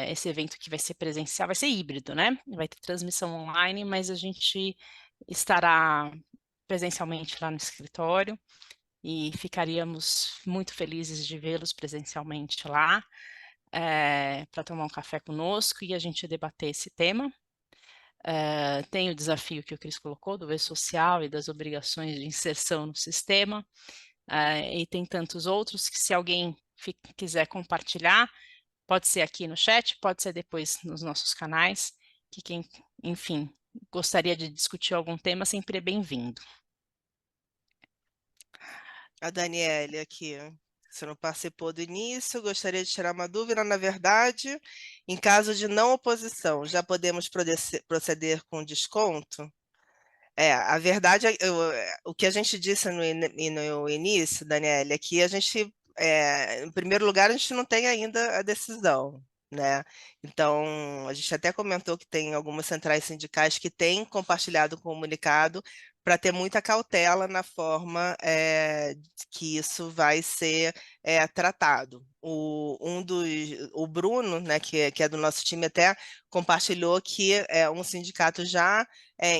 Esse evento que vai ser presencial, vai ser híbrido, né? Vai ter transmissão online, mas a gente estará presencialmente lá no escritório e ficaríamos muito felizes de vê-los presencialmente lá, para tomar um café conosco e a gente debater esse tema. Tem o desafio que o Cris colocou do E-Social e das obrigações de inserção no sistema, e tem tantos outros que se alguém quiser compartilhar, pode ser aqui no chat, pode ser depois nos nossos canais, que quem, enfim, gostaria de discutir algum tema sempre é bem-vindo. A Daniele aqui, você não participou do início, gostaria de tirar uma dúvida. Na verdade, em caso de não oposição, já podemos proceder com desconto? A verdade, o que a gente disse no início, Daniele, é que a gente, em primeiro lugar, a gente não tem ainda a decisão, né? Então, a gente até comentou que tem algumas centrais sindicais que têm compartilhado o comunicado para ter muita cautela na forma que isso vai ser tratado. O Bruno, né, que é do nosso time, até compartilhou que um sindicato já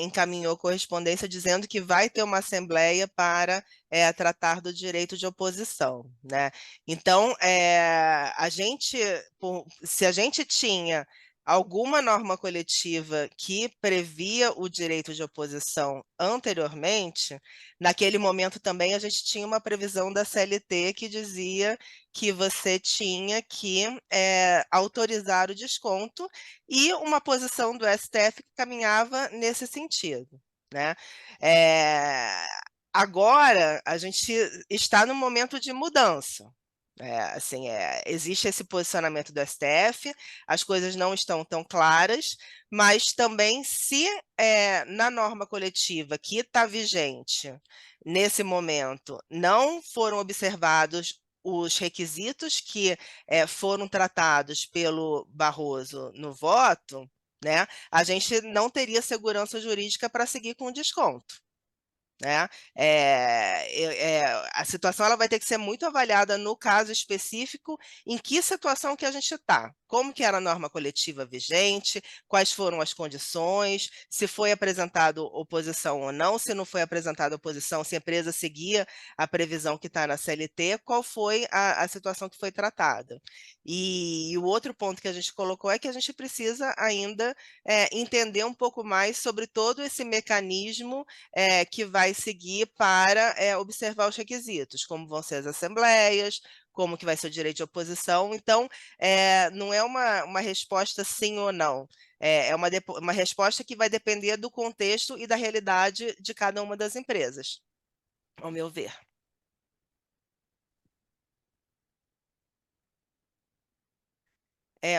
encaminhou correspondência dizendo que vai ter uma assembleia para tratar do direito de oposição, né? Então, se a gente tinha alguma norma coletiva que previa o direito de oposição anteriormente, naquele momento também a gente tinha uma previsão da CLT que dizia que você tinha que autorizar o desconto e uma posição do STF que caminhava nesse sentido, né? Agora, a gente está no momento de mudança. Assim, existe esse posicionamento do STF, as coisas não estão tão claras, mas também se na norma coletiva que está vigente nesse momento não foram observados os requisitos que foram tratados pelo Barroso no voto, né, a gente não teria segurança jurídica para seguir com o desconto. Né? A situação ela vai ter que ser muito avaliada no caso específico, em que situação que a gente está, como que era a norma coletiva vigente, quais foram as condições, se foi apresentado oposição ou não, se não foi apresentada oposição, se a empresa seguia a previsão que está na CLT, qual foi a situação que foi tratada. E o outro ponto que a gente colocou é que a gente precisa ainda entender um pouco mais sobre todo esse mecanismo que vai seguir para observar os requisitos, como vão ser as assembleias, como que vai ser o direito de oposição. Então, não é uma resposta sim ou não, é uma resposta que vai depender do contexto e da realidade de cada uma das empresas, ao meu ver.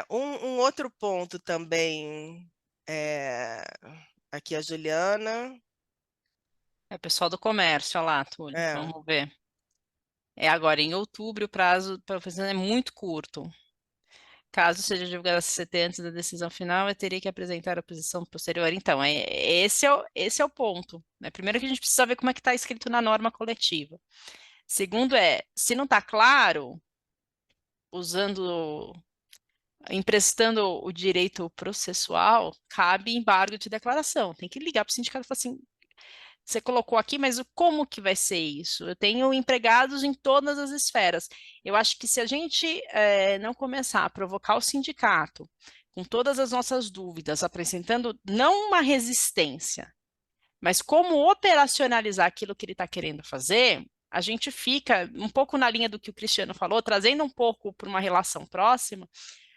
Um outro ponto também, aqui a Juliana. É pessoal do comércio, olha lá, Túlio, vamos ver. Agora, em outubro, o prazo para fazer é muito curto. Caso seja divulgada a CCT antes da decisão final, eu teria que apresentar a posição posterior. Então, esse é o ponto, né? Primeiro que a gente precisa ver como é que está escrito na norma coletiva. Segundo se não está claro, emprestando o direito processual, cabe embargo de declaração. Tem que ligar para o sindicato e falar assim, você colocou aqui, mas como que vai ser isso? Eu tenho empregados em todas as esferas. Eu acho que se a gente não começar a provocar o sindicato com todas as nossas dúvidas, apresentando não uma resistência, mas como operacionalizar aquilo que ele está querendo fazer, a gente fica um pouco na linha do que o Cristiano falou, trazendo um pouco para uma relação próxima,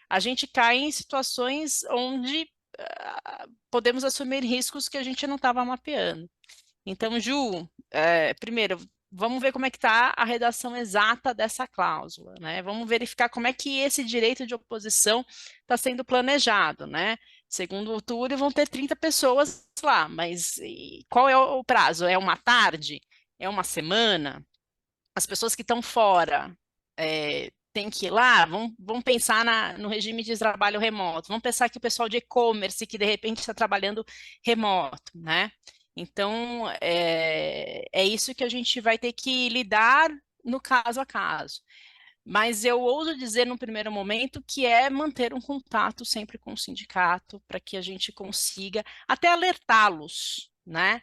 a gente cai em situações onde podemos assumir riscos que a gente não estava mapeando. Então, Ju, primeiro, vamos ver como é que está a redação exata dessa cláusula, né? Vamos verificar como é que esse direito de oposição está sendo planejado, né? Segundo o Túlio, vão ter 30 pessoas lá, mas qual é o prazo? É uma tarde? É uma semana? As pessoas que estão fora têm que ir lá? Vamos pensar no regime de trabalho remoto. Vamos pensar que o pessoal de e-commerce que de repente está trabalhando remoto, né? Então, é isso que a gente vai ter que lidar no caso a caso. Mas eu ouso dizer, no primeiro momento, que é manter um contato sempre com o sindicato, para que a gente consiga até alertá-los, né?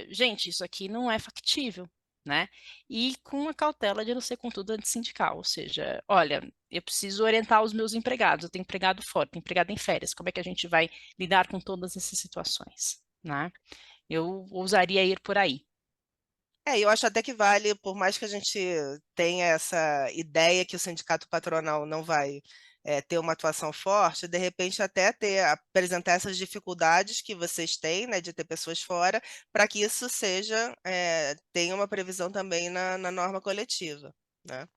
Gente, isso aqui não é factível, né? E com a cautela de não ser, contudo, antissindical. Ou seja, olha, eu preciso orientar os meus empregados, eu tenho empregado fora, tenho empregado em férias, como é que a gente vai lidar com todas essas situações, né? Eu ousaria ir por aí. Eu acho até que vale, por mais que a gente tenha essa ideia que o sindicato patronal não vai ter uma atuação forte, de repente até apresentar essas dificuldades que vocês têm, né, de ter pessoas fora, para que isso tenha uma previsão também na norma coletiva, né?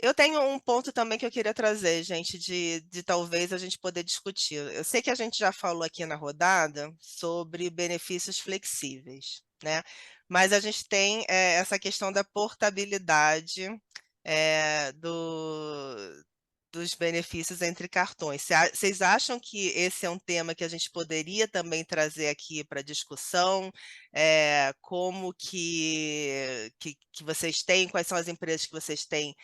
Eu tenho um ponto também que eu queria trazer, gente, de talvez a gente poder discutir. Eu sei que a gente já falou aqui na rodada sobre benefícios flexíveis, né? Mas a gente tem essa questão da portabilidade dos benefícios entre cartões. Vocês acham que esse é um tema que a gente poderia também trazer aqui para discussão? Como que vocês têm, quais são as empresas que vocês têm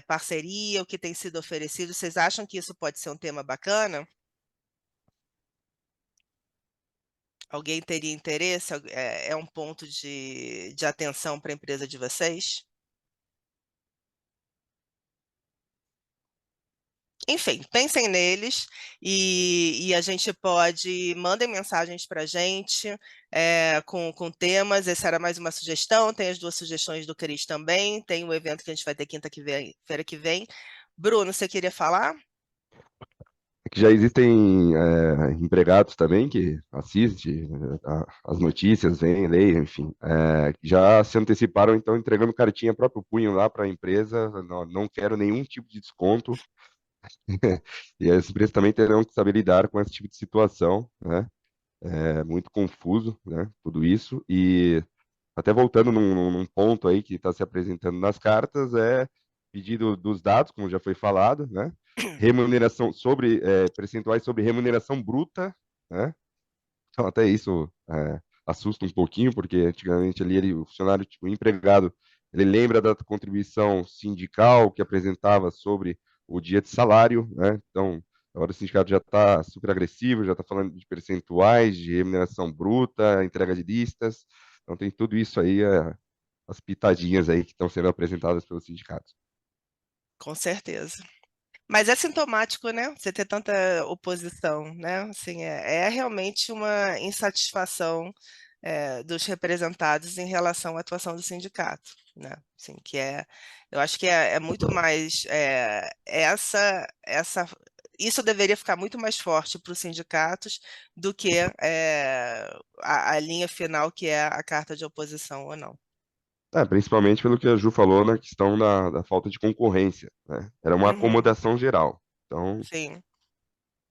parceria, o que tem sido oferecido? Vocês acham que isso pode ser um tema bacana? Alguém teria interesse? É um ponto de atenção para a empresa de vocês? Enfim, pensem neles e a gente pode, mandem mensagens para a gente com temas. Essa era mais uma sugestão, tem as 2 sugestões do Cris também, tem o evento que a gente vai ter quinta-feira que vem. Bruno, você queria falar? Que já existem empregados também que assistem as notícias, vêm, leem, enfim, que já se anteciparam, então, entregando cartinha próprio punho lá para a empresa, não quero nenhum tipo de desconto, e as empresas também terão que saber lidar com esse tipo de situação, né? É muito confuso, né? Tudo isso, e até voltando num ponto aí que está se apresentando nas cartas, é pedido dos dados, como já foi falado, né? Remuneração sobre, percentuais sobre remuneração bruta, né? Então, até isso assusta um pouquinho, porque antigamente ali o funcionário, tipo, o empregado, ele lembra da contribuição sindical que apresentava sobre o dia de salário, né? Então, agora o sindicato já está super agressivo, já está falando de percentuais, de remuneração bruta, entrega de listas. Então, tem tudo isso aí, as pitadinhas aí que estão sendo apresentadas pelos sindicatos. Com certeza. Mas é sintomático, né? Você ter tanta oposição, né? Assim, é realmente uma insatisfação dos representados em relação à atuação do sindicato, né? Assim, eu acho que é muito mais isso deveria ficar muito mais forte para os sindicatos do que a linha final, que é a carta de oposição ou não. Principalmente pelo que a Ju falou na questão da falta de concorrência, né? Era uma Uhum, acomodação geral. Então, sim.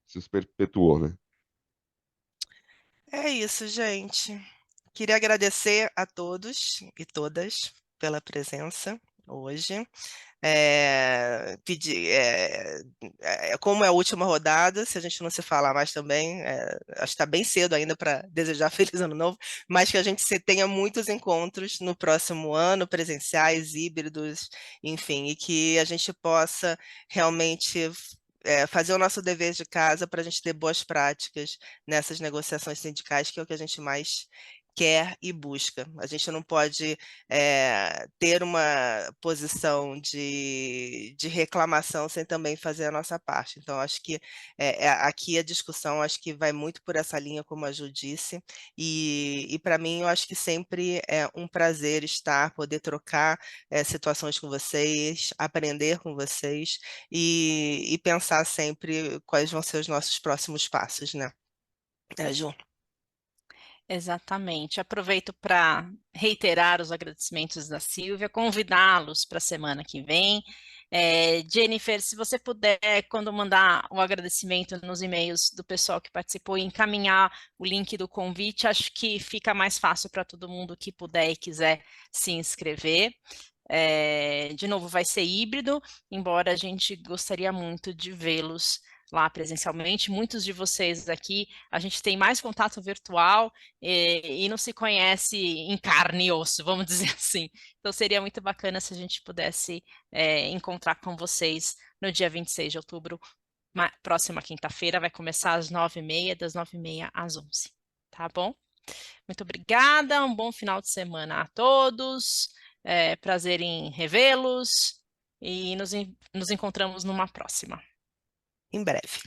isso se perpetuou, né? É isso, gente. Queria agradecer a todos e todas pela presença hoje. Pedir, como é a última rodada, se a gente não se falar mais também, acho que está bem cedo ainda para desejar Feliz Ano Novo, mas que a gente tenha muitos encontros no próximo ano, presenciais, híbridos, enfim, e que a gente possa realmente fazer o nosso dever de casa para a gente ter boas práticas nessas negociações sindicais, que é o que a gente mais quer e busca. A gente não pode ter uma posição de reclamação sem também fazer a nossa parte. Então, acho que aqui a discussão acho que vai muito por essa linha, como a Ju disse, e para mim eu acho que sempre é um prazer poder trocar situações com vocês, aprender com vocês e pensar sempre quais vão ser os nossos próximos passos, né? Ju? Exatamente. Aproveito para reiterar os agradecimentos da Silvia, convidá-los para a semana que vem. Jennifer, se você puder, quando mandar o agradecimento nos e-mails do pessoal que participou, encaminhar o link do convite, acho que fica mais fácil para todo mundo que puder e quiser se inscrever. De novo, vai ser híbrido, embora a gente gostaria muito de vê-los lá presencialmente. Muitos de vocês aqui, a gente tem mais contato virtual e não se conhece em carne e osso, vamos dizer assim. Então, seria muito bacana se a gente pudesse encontrar com vocês no dia 26 de outubro, próxima quinta-feira, vai começar às 9h30, das 9h30 às 11h, tá bom? Muito obrigada, um bom final de semana a todos, prazer em revê-los e nos encontramos numa próxima. Em breve.